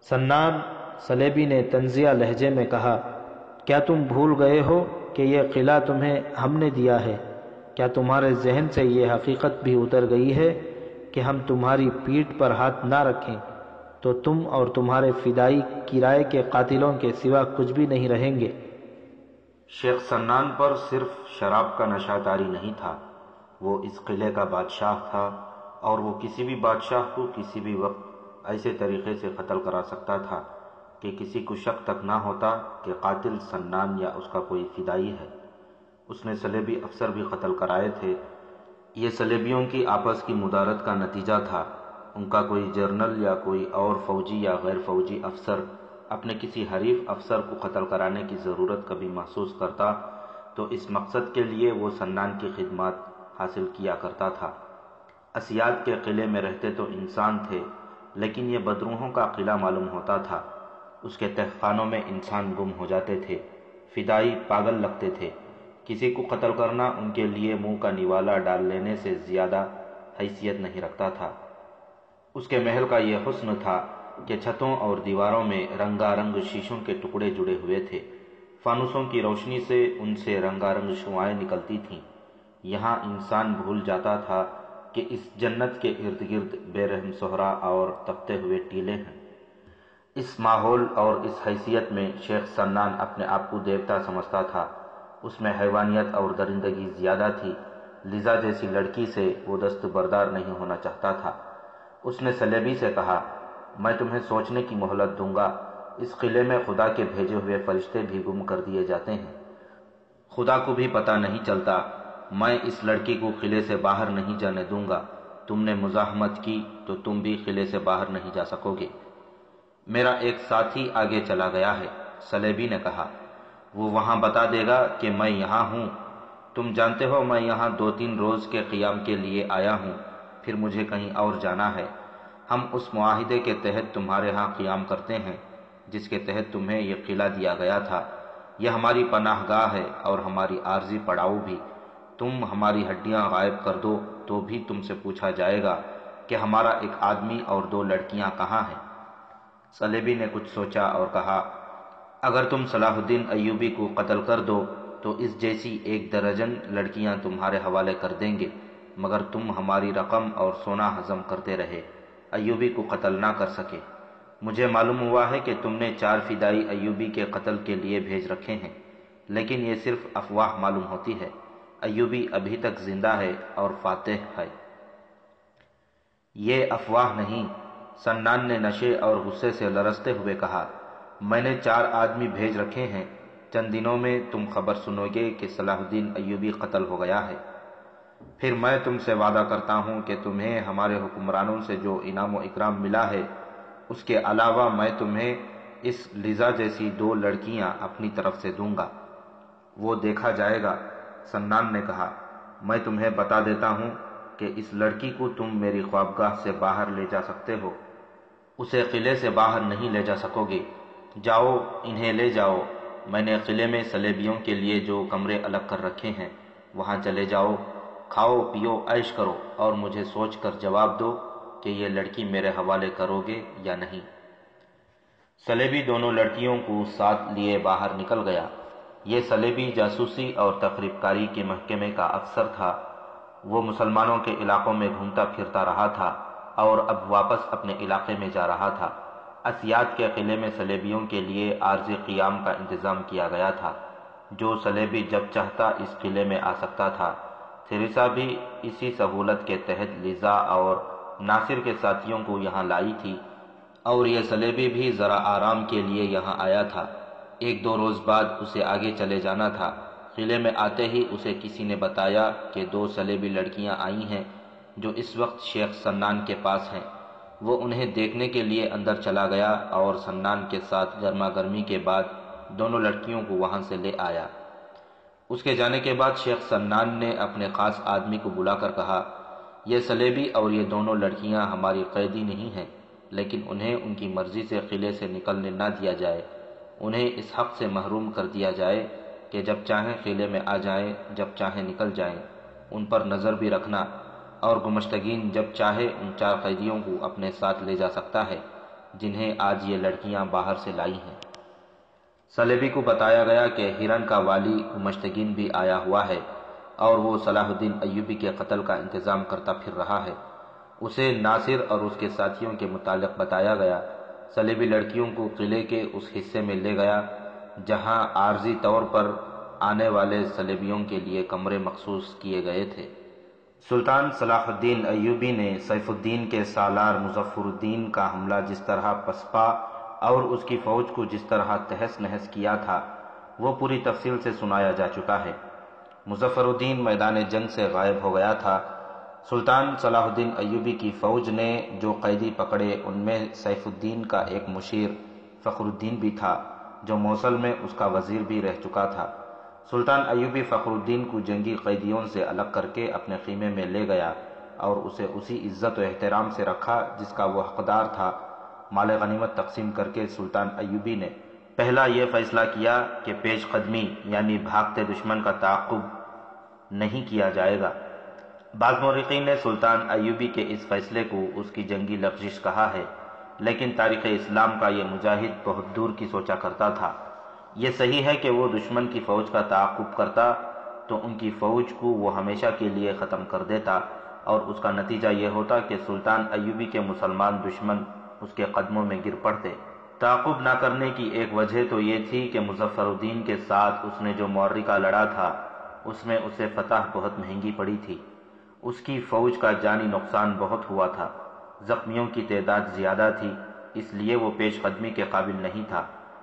سنان، صلیبی نے طنزیہ لہجے میں کہا، کیا تم بھول گئے ہو کہ یہ قلعہ تمہیں ہم نے دیا ہے؟ کیا تمہارے ذہن سے یہ حقیقت بھی اتر گئی ہے کہ ہم تمہاری پیٹھ پر ہاتھ نہ رکھیں تو تم اور تمہارے فدائی کرائے کے قاتلوں کے سوا کچھ بھی نہیں رہیں گے؟ شیخ سنان پر صرف شراب کا نشہ طاری نہیں تھا، وہ اس قلعے کا بادشاہ تھا، اور وہ کسی بھی بادشاہ کو کسی بھی وقت ایسے طریقے سے قتل کرا سکتا تھا کہ کسی کو شک تک نہ ہوتا کہ قاتل سنان یا اس کا کوئی فدائی ہے۔ اس نے صلیبی افسر بھی قتل کرائے تھے۔ یہ صلیبیوں کی آپس کی مدارت کا نتیجہ تھا۔ ان کا کوئی جنرل یا کوئی اور فوجی یا غیر فوجی افسر اپنے کسی حریف افسر کو قتل کرانے کی ضرورت کبھی محسوس کرتا تو اس مقصد کے لیے وہ سنان کی خدمات حاصل کیا کرتا تھا۔ اسیاد کے قلعے میں رہتے تو انسان تھے، لیکن یہ بدروحوں کا قلعہ معلوم ہوتا تھا۔ اس کے تہخانوں میں انسان گم ہو جاتے تھے، فدائی پاگل لگتے تھے۔ کسی کو قتل کرنا ان کے لیے منہ کا نوالا ڈال لینے سے زیادہ حیثیت نہیں رکھتا تھا۔ اس کے محل کا یہ حسن تھا کہ چھتوں اور دیواروں میں رنگا رنگ شیشوں کے ٹکڑے جڑے ہوئے تھے۔ فانوسوں کی روشنی سے ان سے رنگا رنگ شعاعیں نکلتی تھیں۔ یہاں انسان بھول جاتا تھا کہ اس جنت کے ارد گرد بے رحم صحرا اور تپتے ہوئے ٹیلے ہیں۔ اس ماحول اور اس حیثیت میں شیخ سنان اپنے آپ کو دیوتا سمجھتا تھا۔ اس میں حیوانیت اور درندگی زیادہ تھی۔ لیزا جیسی لڑکی سے وہ دستبردار نہیں ہونا چاہتا تھا۔ اس نے صلیبی سے کہا، میں تمہیں سوچنے کی مہلت دوں گا۔ اس قلعے میں خدا کے بھیجے ہوئے فرشتے بھی گم کر دیے جاتے ہیں۔ خدا کو بھی پتہ نہیں چلتا۔ میں اس لڑکی کو قلعے سے باہر نہیں جانے دوں گا۔ تم نے مزاحمت کی تو تم بھی قلعے سے باہر نہیں جا سکو گے۔ میرا ایک ساتھی آگے چلا گیا ہے، صلیبی نے کہا، وہ وہاں بتا دے گا کہ میں یہاں ہوں۔ تم جانتے ہو میں یہاں 2-3 روز کے قیام کے لیے آیا ہوں، پھر مجھے کہیں اور جانا ہے۔ ہم اس معاہدے کے تحت تمہارے ہاں قیام کرتے ہیں جس کے تحت تمہیں یہ قلعہ دیا گیا تھا۔ یہ ہماری پناہ گاہ ہے اور ہماری عارضی پڑاؤ بھی۔ تم ہماری ہڈیاں غائب کر دو تو بھی تم سے پوچھا جائے گا کہ ہمارا ایک آدمی اور 2 لڑکیاں کہاں ہیں۔ صلیبی نے کچھ سوچا اور کہا، اگر تم صلاح الدین ایوبی کو قتل کر دو تو اس جیسی 1 درجن لڑکیاں تمہارے حوالے کر دیں گے، مگر تم ہماری رقم اور سونا ہضم کرتے رہے، ایوبی کو قتل نہ کر سکے۔ مجھے معلوم ہوا ہے کہ تم نے 4 فدائی ایوبی کے قتل کے لیے بھیج رکھے ہیں، لیکن یہ صرف افواہ معلوم ہوتی ہے۔ ایوبی ابھی تک زندہ ہے اور فاتح ہے۔ یہ افواہ نہیں، سنان نے نشے اور غصے سے لرزتے ہوئے کہا، میں نے 4 آدمی بھیج رکھے ہیں۔ چند دنوں میں تم خبر سنو گے کہ صلاح الدین ایوبی قتل ہو گیا ہے۔ پھر میں تم سے وعدہ کرتا ہوں کہ تمہیں ہمارے حکمرانوں سے جو انعام و اکرام ملا ہے اس کے علاوہ میں تمہیں اس لیزا جیسی 2 لڑکیاں اپنی طرف سے دوں گا۔ وہ دیکھا جائے گا۔ سنان نے کہا، میں تمہیں بتا دیتا ہوں کہ اس لڑکی کو تم میری خوابگاہ سے باہر لے جا سکتے ہو، اسے قلعے سے باہر نہیں لے جا سکو گے۔ جاؤ، انہیں لے جاؤ۔ میں نے قلعے میں صلیبیوں کے لیے جو کمرے الگ کر رکھے ہیں وہاں چلے جاؤ، کھاؤ پیو عیش کرو، اور مجھے سوچ کر جواب دو کہ یہ لڑکی میرے حوالے کرو گے یا نہیں۔ صلیبی دونوں لڑکیوں کو ساتھ لیے باہر نکل گیا۔ یہ صلیبی جاسوسی اور تخریب کاری کے محکمے کا افسر تھا۔ وہ مسلمانوں کے علاقوں میں گھومتا پھرتا رہا تھا اور اب واپس اپنے علاقے میں جا رہا تھا۔ اسیاد کے قلعے میں صلیبیوں کے لیے عارضی قیام کا انتظام کیا گیا تھا۔ جو سلیبی جب چاہتا اس قلعے میں آ سکتا تھا۔ تھیریسا بھی اسی سہولت کے تحت لیزا اور ناصر کے ساتھیوں کو یہاں لائی تھی، اور یہ سلیبی بھی ذرا آرام کے لیے یہاں آیا تھا۔ ایک دو روز بعد اسے آگے چلے جانا تھا۔ قلعے میں آتے ہی اسے کسی نے بتایا کہ 2 سلیبی لڑکیاں آئی ہیں جو اس وقت شیخ سنان کے پاس ہیں۔ وہ انہیں دیکھنے کے لیے اندر چلا گیا اور سنان کے ساتھ گرما گرمی کے بعد دونوں لڑکیوں کو وہاں سے لے آیا۔ اس کے جانے کے بعد شیخ سنان نے اپنے خاص آدمی کو بلا کر کہا، یہ سلیبی اور یہ دونوں لڑکیاں ہماری قیدی نہیں ہیں، لیکن انہیں ان کی مرضی سے قلعے سے نکلنے نہ دیا جائے۔ انہیں اس حق سے محروم کر دیا جائے کہ جب چاہیں قلعے میں آ جائیں، جب چاہیں نکل جائیں۔ ان پر نظر بھی رکھنا، اور گمشتگین جب چاہے ان 4 قیدیوں کو اپنے ساتھ لے جا سکتا ہے جنہیں آج یہ لڑکیاں باہر سے لائی ہیں۔ سلیبی کو بتایا گیا کہ ہرن کا والی گمشتگین بھی آیا ہوا ہے اور وہ صلاح الدین ایوبی کے قتل کا انتظام کرتا پھر رہا ہے۔ اسے ناصر اور اس کے ساتھیوں کے متعلق بتایا گیا۔ سلیبی لڑکیوں کو قلعے کے اس حصے میں لے گیا جہاں عارضی طور پر آنے والے سلیبیوں کے لیے کمرے مخصوص کیے گئے تھے۔ سلطان صلاح الدین ایوبی نے سیف الدین کے سالار مظفر الدین کا حملہ جس طرح پسپا اور اس کی فوج کو جس طرح تہس نہس کیا تھا وہ پوری تفصیل سے سنایا جا چکا ہے۔ مظفر الدین میدان جنگ سے غائب ہو گیا تھا۔ سلطان صلاح الدین ایوبی کی فوج نے جو قیدی پکڑے ان میں سیف الدین کا ایک مشیر فخر الدین بھی تھا جو موصل میں اس کا وزیر بھی رہ چکا تھا۔ سلطان ایوبی فخر الدین کو جنگی قیدیوں سے الگ کر کے اپنے خیمے میں لے گیا اور اسے اسی عزت و احترام سے رکھا جس کا وہ حقدار تھا۔ مال غنیمت تقسیم کر کے سلطان ایوبی نے پہلا یہ فیصلہ کیا کہ پیش قدمی یعنی بھاگتے دشمن کا تعاقب نہیں کیا جائے گا۔ بعض مورخین نے سلطان ایوبی کے اس فیصلے کو اس کی جنگی لغزش کہا ہے، لیکن تاریخ اسلام کا یہ مجاہد بہت دور کی سوچا کرتا تھا۔ یہ صحیح ہے کہ وہ دشمن کی فوج کا تعاقب کرتا تو ان کی فوج کو وہ ہمیشہ کے لیے ختم کر دیتا، اور اس کا نتیجہ یہ ہوتا کہ سلطان ایوبی کے مسلمان دشمن اس کے قدموں میں گر پڑتے۔ تعاقب نہ کرنے کی ایک وجہ تو یہ تھی کہ مظفر الدین کے ساتھ اس نے جو معرکہ لڑا تھا اس میں اسے فتح بہت مہنگی پڑی تھی۔ اس کی فوج کا جانی نقصان بہت ہوا تھا، زخمیوں کی تعداد زیادہ تھی، اس لیے وہ پیش قدمی کے قابل نہیں تھا۔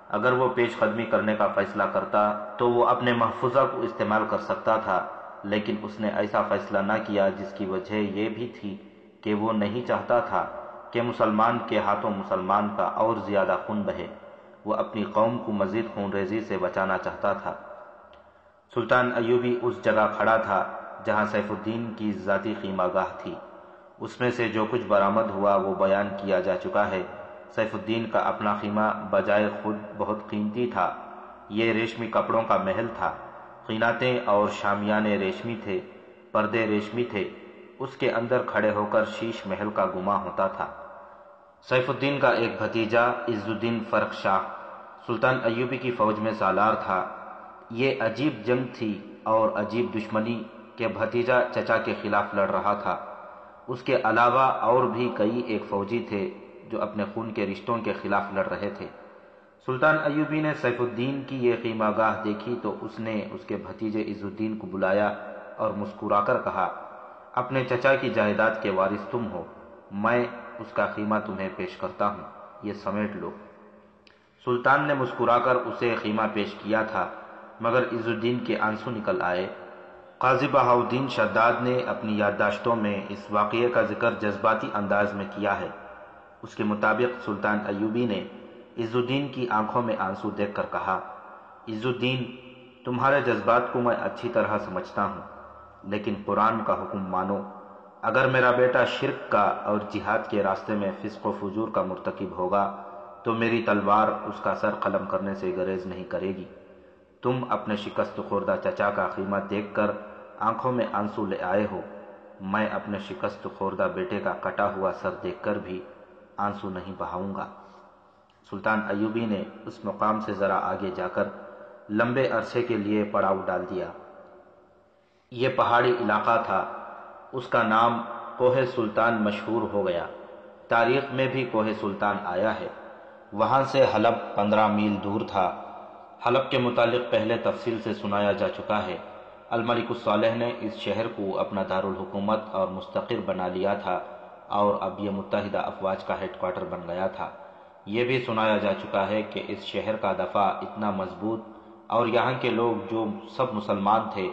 اگر وہ پیش قدمی کرنے کا فیصلہ کرتا تو وہ اپنے محفوظہ کو استعمال کر سکتا تھا، لیکن اس نے ایسا فیصلہ نہ کیا، جس کی وجہ یہ بھی تھی کہ وہ نہیں چاہتا تھا کہ مسلمان کے ہاتھوں مسلمان کا اور زیادہ خون بہے۔ وہ اپنی قوم کو مزید خون ریزی سے بچانا چاہتا تھا۔ سلطان ایوبی اس جگہ کھڑا تھا جہاں سیف الدین کی ذاتی خیمہ گاہ تھی۔ اس میں سے جو کچھ برآمد ہوا وہ بیان کیا جا چکا ہے۔ سیف الدین کا اپنا خیمہ بجائے خود بہت قیمتی تھا۔ یہ ریشمی کپڑوں کا محل تھا، قیناتیں اور شامیانے ریشمی تھے، پردے ریشمی تھے۔ اس کے اندر کھڑے ہو کر شیش محل کا گما ہوتا تھا۔ سیف الدین کا ایک بھتیجا عز الدین فرخ شاہ سلطان ایوبی کی فوج میں سالار تھا۔ یہ عجیب جنگ تھی اور عجیب دشمنی کہ بھتیجا چچا کے خلاف لڑ رہا تھا۔ اس کے علاوہ اور بھی کئی ایک فوجی تھے جو اپنے خون کے رشتوں کے خلاف لڑ رہے تھے۔ سلطان ایوبی نے سیف الدین کی یہ خیمہ گاہ دیکھی تو اس نے اس کے بھتیجے عز الدین کو بلایا اور مسکرا کر کہا، اپنے چچا کی جائیداد کے وارث تم ہو، میں اس کا خیمہ تمہیں پیش کرتا ہوں، یہ سمیٹ لو۔ سلطان نے مسکرا کر اسے خیمہ پیش کیا تھا، مگر عز الدین کے آنسو نکل آئے۔ قاضی بہاؤالدین شداد نے اپنی یادداشتوں میں اس واقعے کا ذکر جذباتی انداز میں کیا ہے۔ اس کے مطابق سلطان ایوبی نے عز الدین کی آنکھوں میں آنسو دیکھ کر کہا، عز الدین، تمہارے جذبات کو میں اچھی طرح سمجھتا ہوں، لیکن قرآن کا حکم مانو۔ اگر میرا بیٹا شرک کا اور جہاد کے راستے میں فسق و فجور کا مرتکب ہوگا تو میری تلوار اس کا سر قلم کرنے سے گریز نہیں کرے گی۔ تم اپنے شکست خوردہ چچا کا خیمہ دیکھ کر آنکھوں میں آنسو لے آئے ہو، میں اپنے شکست خوردہ بیٹے کا کٹا ہوا سر دیکھ کر بھی آنسو نہیں بہاؤں گا۔ سلطان ایوبی نے اس مقام سے ذرا آگے جا کر لمبے عرصے کے لیے پڑاؤ ڈال دیا۔ یہ پہاڑی علاقہ تھا، اس کا نام کوہ سلطان مشہور ہو گیا۔ تاریخ میں بھی کوہ سلطان آیا ہے۔ وہاں سے حلب 15 میل دور تھا۔ حلب کے متعلق پہلے تفصیل سے سنایا جا چکا ہے۔ الملک الصالح نے اس شہر کو اپنا دارالحکومت اور مستقر بنا لیا تھا اور اب یہ متحدہ افواج کا ہیڈ کوارٹر بن گیا تھا۔ یہ بھی سنایا جا چکا ہے کہ اس شہر کا دفاع اتنا مضبوط اور یہاں کے لوگ جو سب مسلمان تھے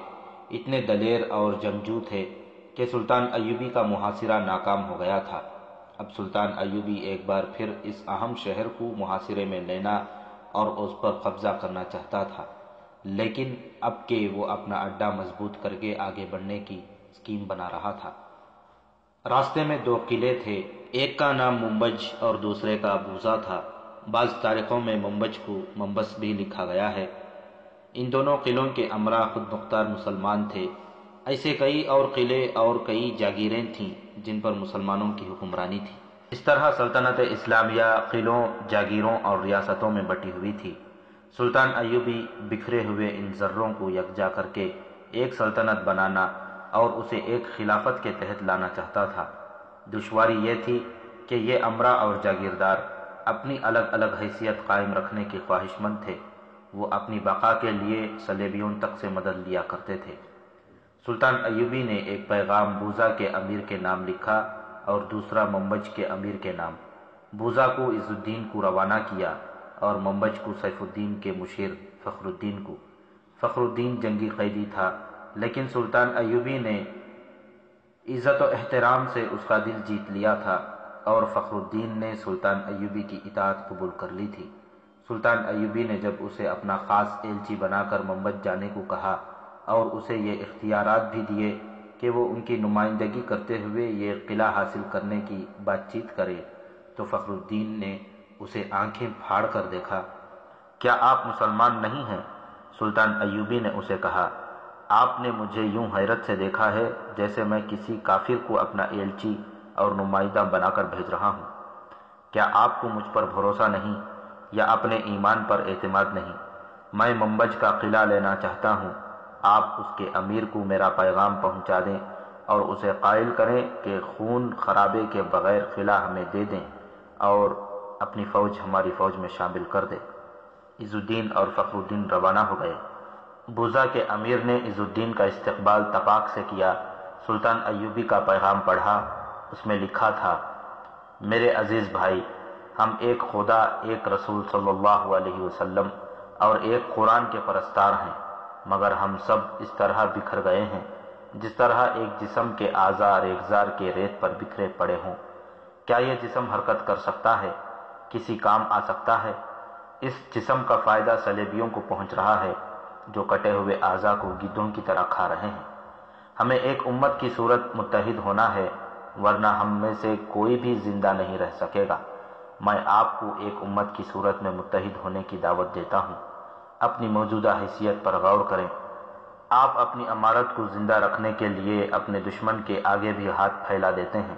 اتنے دلیر اور جنگجو تھے کہ سلطان ایوبی کا محاصرہ ناکام ہو گیا تھا۔ اب سلطان ایوبی ایک بار پھر اس اہم شہر کو محاصرے میں لینا اور اس پر قبضہ کرنا چاہتا تھا، لیکن اب کہ وہ اپنا اڈا مضبوط کر کے آگے بڑھنے کی اسکیم بنا رہا تھا۔ راستے میں 2 قلعے تھے، ایک کا نام منبج اور دوسرے کا بوزا تھا۔ بعض تاریخوں میں منبج کو منبس بھی لکھا گیا ہے۔ ان دونوں قلعوں کے امراء خود مختار مسلمان تھے۔ ایسے کئی اور قلعے اور کئی جاگیریں تھیں جن پر مسلمانوں کی حکمرانی تھی۔ اس طرح سلطنت اسلامیہ قلعوں، جاگیروں اور ریاستوں میں بٹی ہوئی تھی۔ سلطان ایوبی بکھرے ہوئے ان ذروں کو یکجا کر کے ایک سلطنت بنانا اور اسے ایک خلافت کے تحت لانا چاہتا تھا۔ دشواری یہ تھی کہ یہ امراء اور جاگیردار اپنی الگ الگ حیثیت قائم رکھنے کے خواہش مند تھے۔ وہ اپنی بقا کے لیے صلیبیوں تک سے مدد لیا کرتے تھے۔ سلطان ایوبی نے ایک پیغام بوزا کے امیر کے نام لکھا اور دوسرا منبج کے امیر کے نام۔ بوزا کو عز الدین کو روانہ کیا اور منبج کو سیف الدین کے مشیر فخر الدین کو۔ فخر الدین جنگی قیدی تھا، لیکن سلطان ایوبی نے عزت و احترام سے اس کا دل جیت لیا تھا اور فخر الدین نے سلطان ایوبی کی اطاعت قبول کر لی تھی۔ سلطان ایوبی نے جب اسے اپنا خاص ایلچی بنا کر منبج جانے کو کہا اور اسے یہ اختیارات بھی دیے کہ وہ ان کی نمائندگی کرتے ہوئے یہ قلعہ حاصل کرنے کی بات چیت کرے، تو فخر الدین نے اسے آنکھیں پھاڑ کر دیکھا۔ کیا آپ مسلمان نہیں ہیں؟ سلطان ایوبی نے اسے کہا، آپ نے مجھے یوں حیرت سے دیکھا ہے جیسے میں کسی کافر کو اپنا ایلچی اور نمائندہ بنا کر بھیج رہا ہوں۔ کیا آپ کو مجھ پر بھروسہ نہیں یا اپنے ایمان پر اعتماد نہیں؟ میں منبج کا قلعہ لینا چاہتا ہوں۔ آپ اس کے امیر کو میرا پیغام پہنچا دیں اور اسے قائل کریں کہ خون خرابے کے بغیر قلعہ ہمیں دے دیں اور اپنی فوج ہماری فوج میں شامل کر دے۔ عز الدین اور فخر الدین روانہ ہو گئے۔ بوزا کے امیر نے عز الدین کا استقبال تپاک سے کیا۔ سلطان ایوبی کا پیغام پڑھا۔ اس میں لکھا تھا، میرے عزیز بھائی، ہم ایک خدا، ایک رسول صلی اللہ علیہ وسلم اور ایک قرآن کے پرستار ہیں، مگر ہم سب اس طرح بکھر گئے ہیں جس طرح ایک جسم کے اعضاء ریگزار کے ریت پر بکھرے پڑے ہوں۔ کیا یہ جسم حرکت کر سکتا ہے؟ کسی کام آ سکتا ہے؟ اس جسم کا فائدہ صلیبیوں کو پہنچ رہا ہے جو کٹے ہوئے اعضاء کو گدھوں کی طرح کھا رہے ہیں۔ ہمیں ایک امت کی صورت متحد ہونا ہے، ورنہ ہم میں سے کوئی بھی زندہ نہیں رہ سکے گا۔ میں آپ کو ایک امت کی صورت میں متحد ہونے کی دعوت دیتا ہوں۔ اپنی موجودہ حیثیت پر غور کریں۔ آپ اپنی امارت کو زندہ رکھنے کے لیے اپنے دشمن کے آگے بھی ہاتھ پھیلا دیتے ہیں۔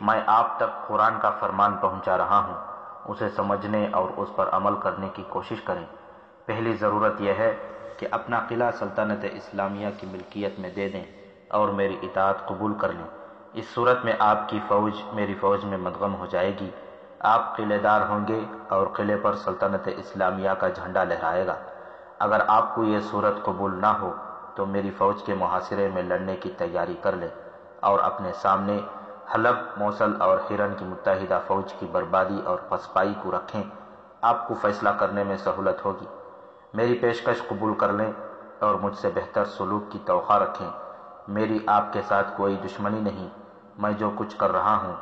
میں آپ تک قرآن کا فرمان پہنچا رہا ہوں، اسے سمجھنے اور اس پر عمل کرنے کی کوشش کریں۔ پہلی ضرورت یہ ہے کہ اپنا قلعہ سلطنت اسلامیہ کی ملکیت میں دے دیں اور میری اطاعت قبول کر لیں۔ اس صورت میں آپ کی فوج میری فوج میں مدغم ہو جائے گی۔ آپ قلعے دار ہوں گے اور قلعے پر سلطنت اسلامیہ کا جھنڈا لہرائے گا۔ اگر آپ کو یہ صورت قبول نہ ہو تو میری فوج کے محاصرے میں لڑنے کی تیاری کر لیں اور اپنے سامنے حلب، موصل اور حرن کی متحدہ فوج کی بربادی اور پسپائی کو رکھیں۔ آپ کو فیصلہ کرنے میں سہولت ہوگی۔ میری پیشکش قبول کر لیں اور مجھ سے بہتر سلوک کی توقع رکھیں۔ میری آپ کے ساتھ کوئی دشمنی نہیں۔ میں جو کچھ کر رہا ہوں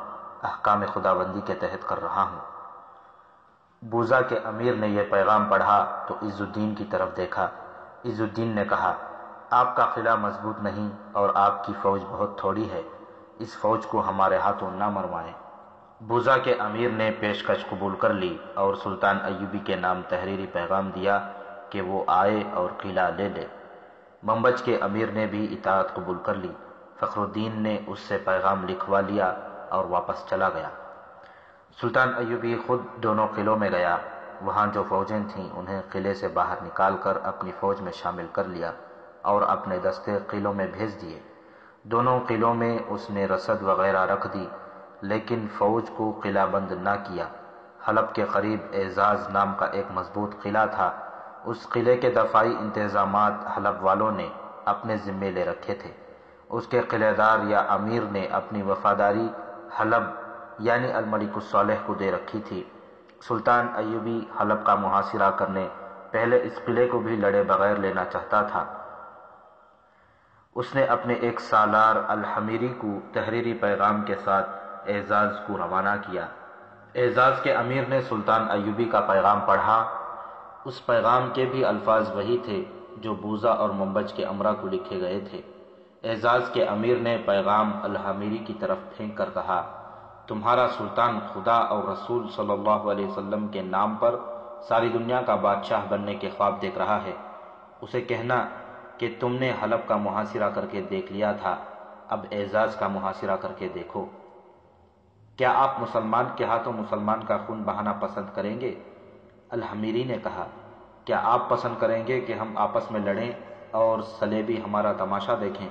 احکام خداوندی کے تحت کر رہا ہوں۔ بوزا کے امیر نے یہ پیغام پڑھا تو عز الدین کی طرف دیکھا۔ عز الدین نے کہا، آپ کا قلعہ مضبوط نہیں اور آپ کی فوج بہت تھوڑی ہے، اس فوج کو ہمارے ہاتھوں نہ مروائیں۔ بوزا کے امیر نے پیشکش قبول کر لی اور سلطان ایوبی کے نام تحریری پیغام دیا کہ وہ آئے اور قلعہ لے لے۔ منبج کے امیر نے بھی اطاعت قبول کر لی۔ فخر الدین نے اس سے پیغام لکھوا لیا اور واپس چلا گیا۔ سلطان ایوبی خود دونوں قلعوں میں گیا۔ وہاں جو فوجیں تھیں انہیں قلعے سے باہر نکال کر اپنی فوج میں شامل کر لیا اور اپنے دستے قلعوں میں بھیج دیے۔ دونوں قلعوں میں اس نے رسد وغیرہ رکھ دی، لیکن فوج کو قلعہ بند نہ کیا۔ حلب کے قریب اعزاز نام کا ایک مضبوط قلعہ تھا اس قلعے کے دفاعی انتظامات حلب والوں نے اپنے ذمے لے رکھے تھے۔ اس کے قلعہ دار یا امیر نے اپنی وفاداری حلب یعنی الملک الصالح کو دے رکھی تھی۔ سلطان ایوبی حلب کا محاصرہ کرنے پہلے اس قلعے کو بھی لڑے بغیر لینا چاہتا تھا۔ اس نے اپنے ایک سالار الحمیری کو تحریری پیغام کے ساتھ اعزاز کو روانہ کیا۔ اعزاز کے امیر نے سلطان ایوبی کا پیغام پڑھا۔ اس پیغام کے بھی الفاظ وہی تھے جو بوزا اور منبج کے امرا کو لکھے گئے تھے۔ اعزاز کے امیر نے پیغام الحمیری کی طرف پھینک کر کہا، تمہارا سلطان خدا اور رسول صلی اللہ علیہ وسلم کے نام پر ساری دنیا کا بادشاہ بننے کے خواب دیکھ رہا ہے۔ اسے کہنا کہ تم نے حلب کا محاصرہ کر کے دیکھ لیا تھا، اب اعزاز کا محاصرہ کر کے دیکھو۔ کیا آپ مسلمان کے ہاتھوں مسلمان کا خون بہانا پسند کریں گے؟ الحمیری نے کہا، کیا آپ پسند کریں گے کہ ہم آپس میں لڑیں اور صلیبی ہمارا تماشا دیکھیں؟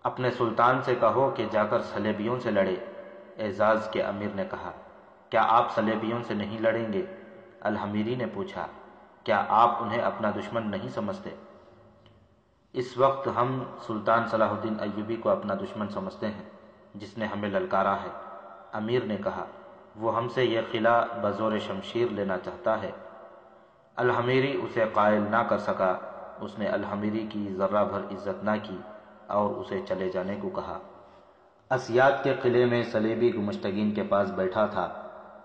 اپنے سلطان سے کہو کہ جا کر صلیبیوں سے لڑے۔ اعزاز کے امیر نے کہا، کیا آپ صلیبیوں سے نہیں لڑیں گے؟ الحمیری نے پوچھا، کیا آپ انہیں اپنا دشمن نہیں سمجھتے؟ اس وقت ہم سلطان صلاح الدین ایوبی کو اپنا دشمن سمجھتے ہیں جس نے ہمیں للکارا ہے۔ امیر نے کہا، وہ ہم سے یہ قلعہ بزور شمشیر لینا چاہتا ہے۔ الحمیری اسے قائل نہ کر سکا۔ اس نے الحمیری کی ذرہ بھر عزت نہ کی اور اسے چلے جانے کو کہا۔ اسیاد کے قلعے میں صلیبی گمشتگین کے پاس بیٹھا تھا۔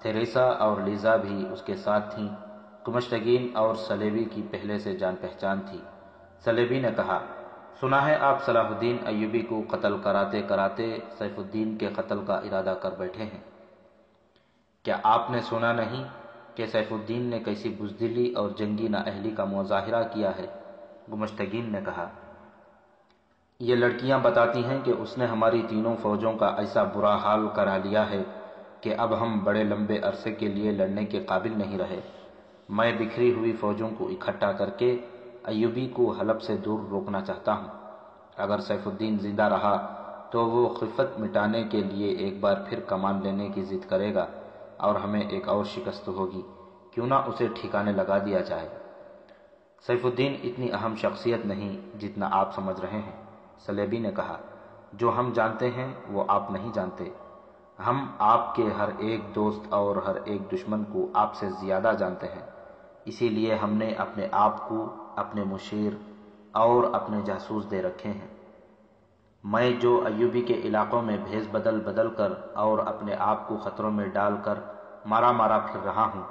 تھیریسا اور لیزا بھی اس کے ساتھ تھیں۔ گمشتگین اور صلیبی کی پہلے سے جان پہچان تھی۔ صلیبی نے کہا، سنا ہے آپ صلاح الدین ایوبی کو قتل کراتے کراتے سیف الدین کے قتل کا ارادہ کر بیٹھے ہیں۔ کیا آپ نے سنا نہیں کہ سیف الدین نے کیسی بزدلی اور جنگی نااہلی کا مظاہرہ کیا ہے؟ گمشتگین نے کہا، یہ لڑکیاں بتاتی ہیں کہ اس نے ہماری تینوں فوجوں کا ایسا برا حال کرا لیا ہے کہ اب ہم بڑے لمبے عرصے کے لیے لڑنے کے قابل نہیں رہے۔ میں بکھری ہوئی فوجوں کو اکٹھا کر کے ایوبی کو حلب سے دور روکنا چاہتا ہوں۔ اگر سیف الدین زندہ رہا تو وہ خفت مٹانے کے لیے ایک بار پھر کمان لینے کی ضد کرے گا اور ہمیں ایک اور شکست ہوگی۔ کیوں نہ اسے ٹھکانے لگا دیا جائے؟ سیف الدین اتنی اہم شخصیت نہیں جتنا آپ سمجھ رہے ہیں۔ صلیبی نے کہا، جو ہم جانتے ہیں وہ آپ نہیں جانتے۔ ہم آپ کے ہر ایک دوست اور ہر ایک دشمن کو آپ سے زیادہ جانتے ہیں، اسی لیے ہم نے اپنے آپ کو اپنے مشیر اور اپنے جاسوس دے رکھے ہیں۔ میں جو ایوبی کے علاقوں میں بھیس بدل بدل کر اور اپنے آپ کو خطروں میں ڈال کر مارا مارا پھر رہا ہوں،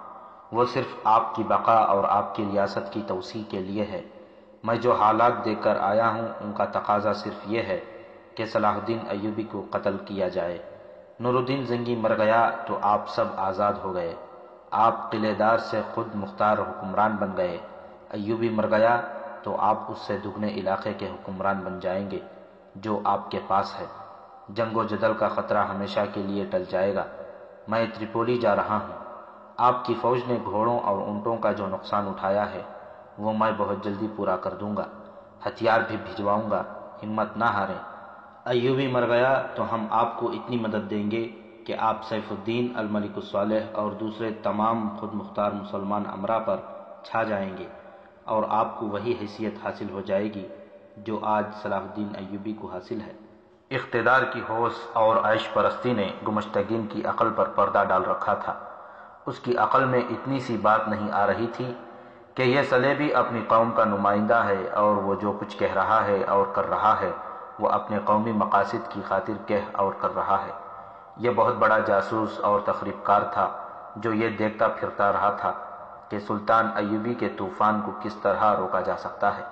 وہ صرف آپ کی بقا اور آپ کی ریاست کی توسیع کے لیے ہے۔ میں جو حالات دیکھ کر آیا ہوں ان کا تقاضا صرف یہ ہے کہ صلاح الدین ایوبی کو قتل کیا جائے۔ نور الدین زنگی مر گیا تو آپ سب آزاد ہو گئے۔ آپ قلعے دار سے خود مختار حکمران بن گئے۔ ایوبی مر گیا تو آپ اس سے دگنے علاقے کے حکمران بن جائیں گے جو آپ کے پاس ہے۔ جنگ و جدل کا خطرہ ہمیشہ کے لیے ٹل جائے گا۔ میں تریپولی جا رہا ہوں۔ آپ کی فوج نے گھوڑوں اور اونٹوں کا جو نقصان اٹھایا ہے وہ میں بہت جلدی پورا کر دوں گا۔ ہتھیار بھی بھجواؤں گا، ہمت نہ ہاریں۔ ایوبی مر گیا تو ہم آپ کو اتنی مدد دیں گے کہ آپ سیف الدین الملک الصالح اور دوسرے تمام خود مختار مسلمان امرا پر چھا جائیں گے اور آپ کو وہی حیثیت حاصل ہو جائے گی جو آج صلاح الدین ایوبی کو حاصل ہے۔ اقتدار کی ہوس اور عیش پرستی نے گمشتگین کی عقل پر پردہ ڈال رکھا تھا۔ اس کی عقل میں اتنی سی بات نہیں آ رہی تھی کہ یہ صلیبی اپنی قوم کا نمائندہ ہے اور وہ جو کچھ کہہ رہا ہے اور کر رہا ہے وہ اپنے قومی مقاصد کی خاطر کہہ اور کر رہا ہے۔ یہ بہت بڑا جاسوس اور تخریب کار تھا جو یہ دیکھتا پھرتا رہا تھا کہ سلطان ایوبی کے طوفان کو کس طرح روکا جا سکتا ہے۔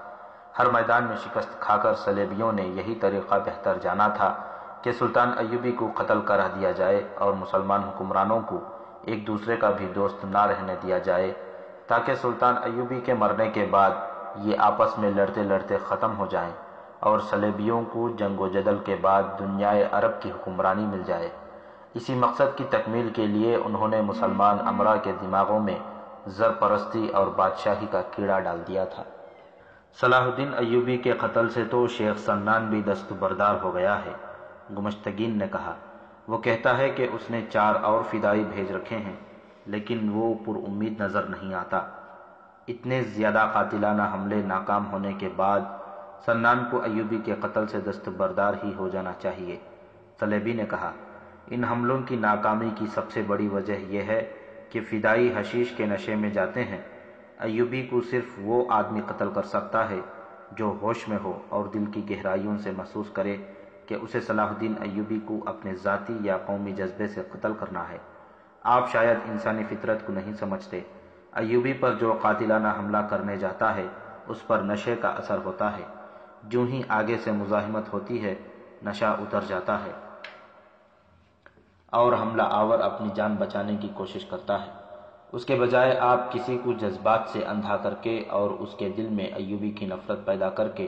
ہر میدان میں شکست کھا کر صلیبیوں نے یہی طریقہ بہتر جانا تھا کہ سلطان ایوبی کو قتل کرا دیا جائے اور مسلمان حکمرانوں کو ایک دوسرے کا بھی دوست نہ رہنے دیا جائے تاکہ سلطان ایوبی کے مرنے کے بعد یہ آپس میں لڑتے لڑتے ختم ہو جائیں اور صلیبیوں کو جنگ و جدل کے بعد دنیائے عرب کی حکمرانی مل جائے۔ اسی مقصد کی تکمیل کے لیے انہوں نے مسلمان امرا کے دماغوں میں زر پرستی اور بادشاہی کا کیڑا ڈال دیا تھا۔ صلاح الدین ایوبی کے قتل سے تو شیخ سنان بھی دستبردار ہو گیا ہے، گمشتگین نے کہا۔ وہ کہتا ہے کہ اس نے 4 اور فدائی بھیج رکھے ہیں لیکن وہ پر امید نظر نہیں آتا۔ اتنے زیادہ قاتلانہ حملے ناکام ہونے کے بعد سنان کو ایوبی کے قتل سے دستبردار ہی ہو جانا چاہیے۔ صلیبی نے کہا، ان حملوں کی ناکامی کی سب سے بڑی وجہ یہ ہے کہ فدائی حشیش کے نشے میں جاتے ہیں۔ ایوبی کو صرف وہ آدمی قتل کر سکتا ہے جو ہوش میں ہو اور دل کی گہرائیوں سے محسوس کرے کہ اسے صلاح الدین ایوبی کو اپنے ذاتی یا قومی جذبے سے قتل کرنا ہے۔ آپ شاید انسانی فطرت کو نہیں سمجھتے۔ ایوبی پر جو قاتلانہ حملہ کرنے جاتا ہے اس پر نشے کا اثر ہوتا ہے۔ جوں ہی آگے سے مزاحمت ہوتی ہے نشہ اتر جاتا ہے اور حملہ آور اپنی جان بچانے کی کوشش کرتا ہے۔ اس کے بجائے آپ کسی کو جذبات سے اندھا کر کے اور اس کے دل میں ایوبی کی نفرت پیدا کر کے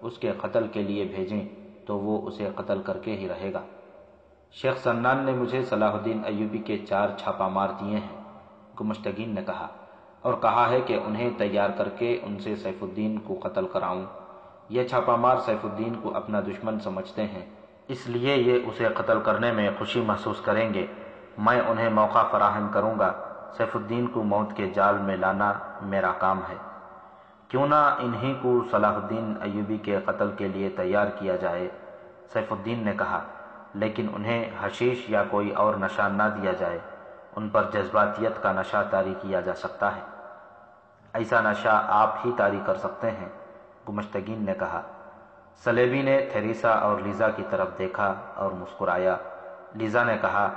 اس کے قتل کے لیے بھیجیں تو وہ اسے قتل کر کے ہی رہے گا۔ شیخ سنان نے مجھے صلاح الدین ایوبی کے 4 چھاپہ مار دیے ہیں، گمشتگین نے کہا، اور کہا ہے کہ انہیں تیار کر کے ان سے سیف الدین کو قتل کراؤں۔ یہ چھاپہ مار سیف الدین کو اپنا دشمن سمجھتے ہیں، اس لیے یہ اسے قتل کرنے میں خوشی محسوس کریں گے۔ میں انہیں موقع فراہم کروں گا۔ سیف الدین کو موت کے جال میں لانا میرا کام ہے۔ کیوں نہ انہی کو صلاح الدین ایوبی کے قتل کے لیے تیار کیا جائے، سیف الدین نے کہا، لیکن انہیں حشیش یا کوئی اور نشہ نہ دیا جائے۔ ان پر جذباتیت کا نشہ طاری کیا جا سکتا ہے۔ ایسا نشہ آپ ہی طاری کر سکتے ہیں، گمشتگین نے کہا۔ صلیبی نے تھیریسا اور لیزا کی طرف دیکھا اور مسکرایا۔ لیزا نے کہا،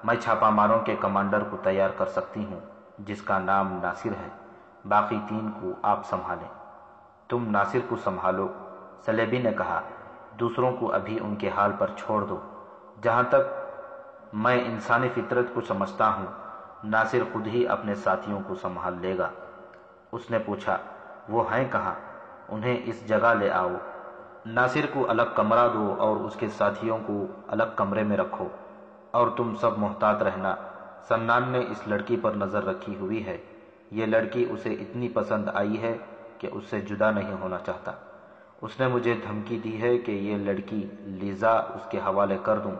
میں چھاپہ ماروں کے کمانڈر کو تیار کر سکتی ہوں جس کا نام ناصر ہے، باقی 3 کو آپ سنبھالیں۔ تم ناصر کو سنبھالو، صلیبی نے کہا، دوسروں کو ابھی ان کے حال پر چھوڑ دو۔ جہاں تک میں انسانی فطرت کو سمجھتا ہوں ناصر خود ہی اپنے ساتھیوں کو سنبھال لے گا۔ اس نے پوچھا، وہ ہیں کہاں؟ انہیں اس جگہ لے آؤ۔ ناصر کو الگ کمرہ دو اور اس کے ساتھیوں کو الگ کمرے میں رکھو، اور تم سب محتاط رہنا۔ سنان نے اس لڑکی پر نظر رکھی ہوئی ہے۔ یہ لڑکی اسے اتنی پسند آئی ہے کہ اس سے جدا نہیں ہونا چاہتا۔ اس نے مجھے دھمکی دی ہے کہ یہ لڑکی لیزا اس کے حوالے کر دوں،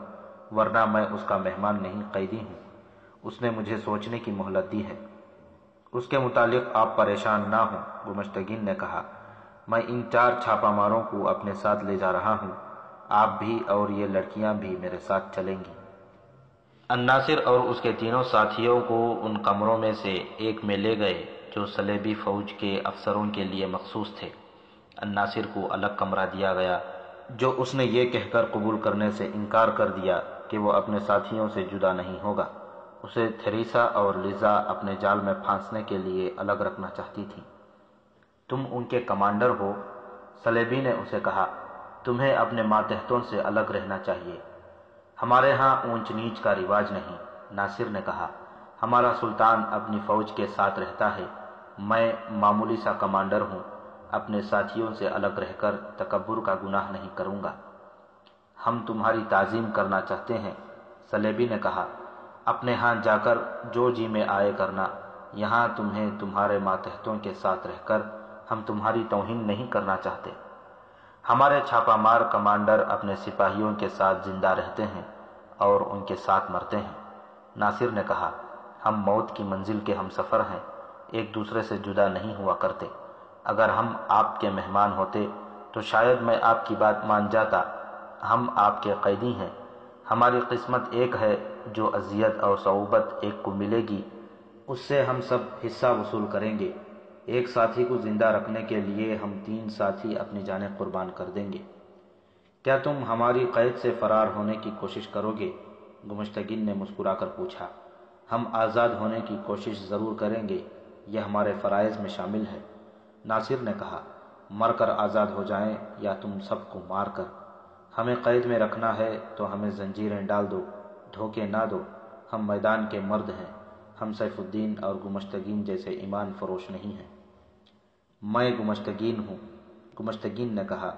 ورنہ میں اس کا مہمان نہیں قیدی ہوں۔ اس نے مجھے سوچنے کی مہلت دی ہے۔ اس کے متعلق آپ پریشان نہ ہوں، گمشتگین نے کہا۔ میں ان 4 چھاپہ ماروں کو اپنے ساتھ لے جا رہا ہوں، آپ بھی اور یہ لڑکیاں بھی میرے ساتھ چلیں گی۔ الناصر اور اس کے 3 ساتھیوں کو ان کمروں میں سے ایک میں لے گئے جو صلیبی فوج کے افسروں کے لیے مخصوص تھے۔ الناصر کو الگ کمرہ دیا گیا، جو اس نے یہ کہہ کر قبول کرنے سے انکار کر دیا کہ وہ اپنے ساتھیوں سے جدا نہیں ہوگا۔ اسے تھیریسا اور لیزا اپنے جال میں پھانسنے کے لیے الگ رکھنا چاہتی تھی۔ تم ان کے کمانڈر ہو، صلیبی نے اسے کہا، تمہیں اپنے ماتحتوں سے الگ رہنا چاہیے۔ ہمارے ہاں اونچ نیچ کا رواج نہیں، ناصر نے کہا۔ ہمارا سلطان اپنی فوج کے ساتھ رہتا ہے، میں معمولی سا کمانڈر ہوں، اپنے ساتھیوں سے الگ رہ کر تکبر کا گناہ نہیں کروں گا۔ ہم تمہاری تعظیم کرنا چاہتے ہیں، صلیبی نے کہا۔ اپنے ہاں جا کر جو جی میں آئے کرنا، یہاں تمہیں تمہارے ماتحتوں کے ساتھ رہ کر ہم تمہاری توہین نہیں کرنا چاہتے۔ ہمارے چھاپہ مار کمانڈر اپنے سپاہیوں کے ساتھ زندہ رہتے ہیں اور ان کے ساتھ مرتے ہیں، ناصر نے کہا۔ ہم موت کی منزل کے ہم سفر ہیں، ایک دوسرے سے جدا نہیں ہوا کرتے۔ اگر ہم آپ کے مہمان ہوتے تو شاید میں آپ کی بات مان جاتا۔ ہم آپ کے قیدی ہیں، ہماری قسمت ایک ہے، جو اذیت اور صعوبت ایک کو ملے گی اس سے ہم سب حصہ وصول کریں گے۔ ایک ساتھی کو زندہ رکھنے کے لیے ہم 3 ساتھی اپنی جانیں قربان کر دیں گے۔ کیا تم ہماری قید سے فرار ہونے کی کوشش کرو گے؟ گمشتگین نے مسکرا کر پوچھا۔ ہم آزاد ہونے کی کوشش ضرور کریں گے، یہ ہمارے فرائض میں شامل ہے، ناصر نے کہا۔ مر کر آزاد ہو جائیں یا تم سب کو مار کر۔ ہمیں قید میں رکھنا ہے تو ہمیں زنجیریں ڈال دو، دھوکے نہ دو۔ ہم میدان کے مرد ہیں، ہم سیف الدین اور گمشتگین جیسے ایمان فروش نہیں ہیں۔ میں گمشتگین ہوں، گمشتگین نے کہا،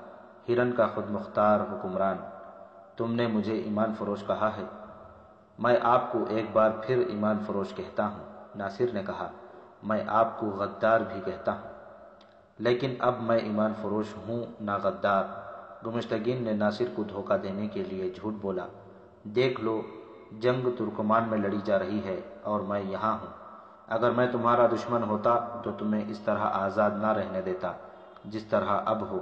ہرن کا خود مختار حکمران۔ تم نے مجھے ایمان فروش کہا ہے، میں آپ کو ایک بار پھر ایمان فروش کہتا ہوں، ناصر نے کہا۔ میں آپ کو غدار بھی کہتا ہوں، لیکن اب میں ایمان فروش ہوں نہ غدار۔ گمشتگین نے ناصر کو دھوکہ دینے کے لیے جھوٹ بولا۔ دیکھ لو، جنگ ترکمان میں لڑی جا رہی ہے اور میں یہاں ہوں۔ اگر میں تمہارا دشمن ہوتا تو تمہیں اس طرح آزاد نہ رہنے دیتا جس طرح اب ہو۔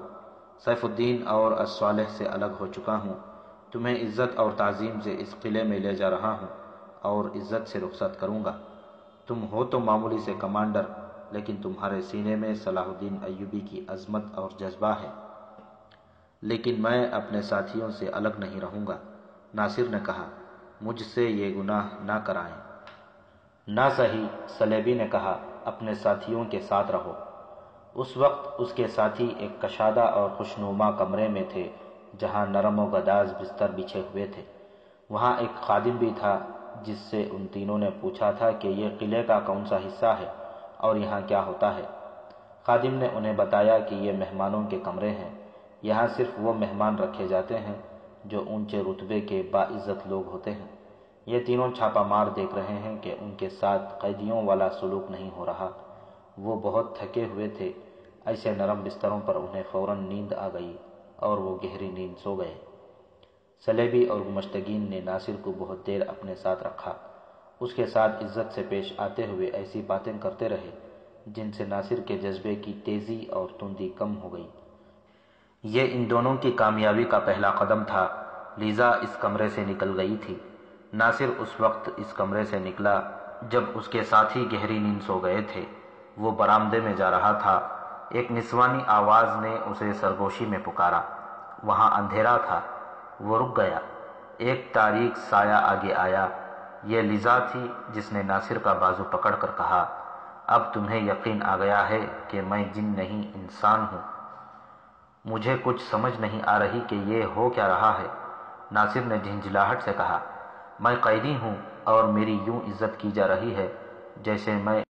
سیف الدین اور الصالح سے الگ ہو چکا ہوں، تمہیں عزت اور تعظیم سے اس قلعے میں لے جا رہا ہوں اور عزت سے رخصت کروں گا۔ تم ہو تو معمولی سے کمانڈر، لیکن تمہارے سینے میں صلاح الدین ایوبی کی عظمت اور جذبہ ہے۔ لیکن میں اپنے ساتھیوں سے الگ نہیں رہوں گا۔ ناصر نے کہا، مجھ سے یہ گناہ نہ کرائیں۔ نہ صحیح، سلیبی نے کہا، اپنے ساتھیوں کے ساتھ رہو۔ اس وقت اس کے ساتھی ایک کشادہ اور خوشنما کمرے میں تھے جہاں نرم و گداز بستر بچھے ہوئے تھے۔ وہاں ایک خادم بھی تھا جس سے ان تینوں نے پوچھا تھا کہ یہ قلعے کا کون سا حصہ ہے اور یہاں کیا ہوتا ہے۔ خادم نے انہیں بتایا کہ یہ مہمانوں کے کمرے ہیں، یہاں صرف وہ مہمان رکھے جاتے ہیں جو اونچے رتبے کے باعزت لوگ ہوتے ہیں۔ یہ تینوں چھاپا مار دیکھ رہے ہیں کہ ان کے ساتھ قیدیوں والا سلوک نہیں ہو رہا۔ وہ بہت تھکے ہوئے تھے، ایسے نرم بستروں پر انہیں فوراً نیند آ گئی اور وہ گہری نیند سو گئے۔ سلیبی اور گمشتگین نے ناصر کو بہت دیر اپنے ساتھ رکھا، اس کے ساتھ عزت سے پیش آتے ہوئے ایسی باتیں کرتے رہے جن سے ناصر کے جذبے کی تیزی اور تندی کم ہو گئی۔ یہ ان دونوں کی کامیابی کا پہلا قدم تھا۔ لیزا اس کمرے سے نکل گئی تھی۔ ناصر اس وقت اس کمرے سے نکلا جب اس کے ساتھی گہری نیند سو گئے تھے۔ وہ برآمدے میں جا رہا تھا، ایک نسوانی آواز نے اسے سرگوشی میں پکارا۔ وہاں اندھیرا تھا، وہ رک گیا۔ ایک تاریک سایہ آگے آیا۔ یہ لیزا تھی جس نے ناصر کا بازو پکڑ کر کہا، اب تمہیں یقین آ گیا ہے کہ میں جن نہیں انسان ہوں۔ مجھے کچھ سمجھ نہیں آ رہی کہ یہ ہو کیا رہا ہے۔ ناصر نے جھنجھلاہٹ سے کہا، میں قیدی ہوں اور میری یوں عزت کی جا رہی ہے جیسے میں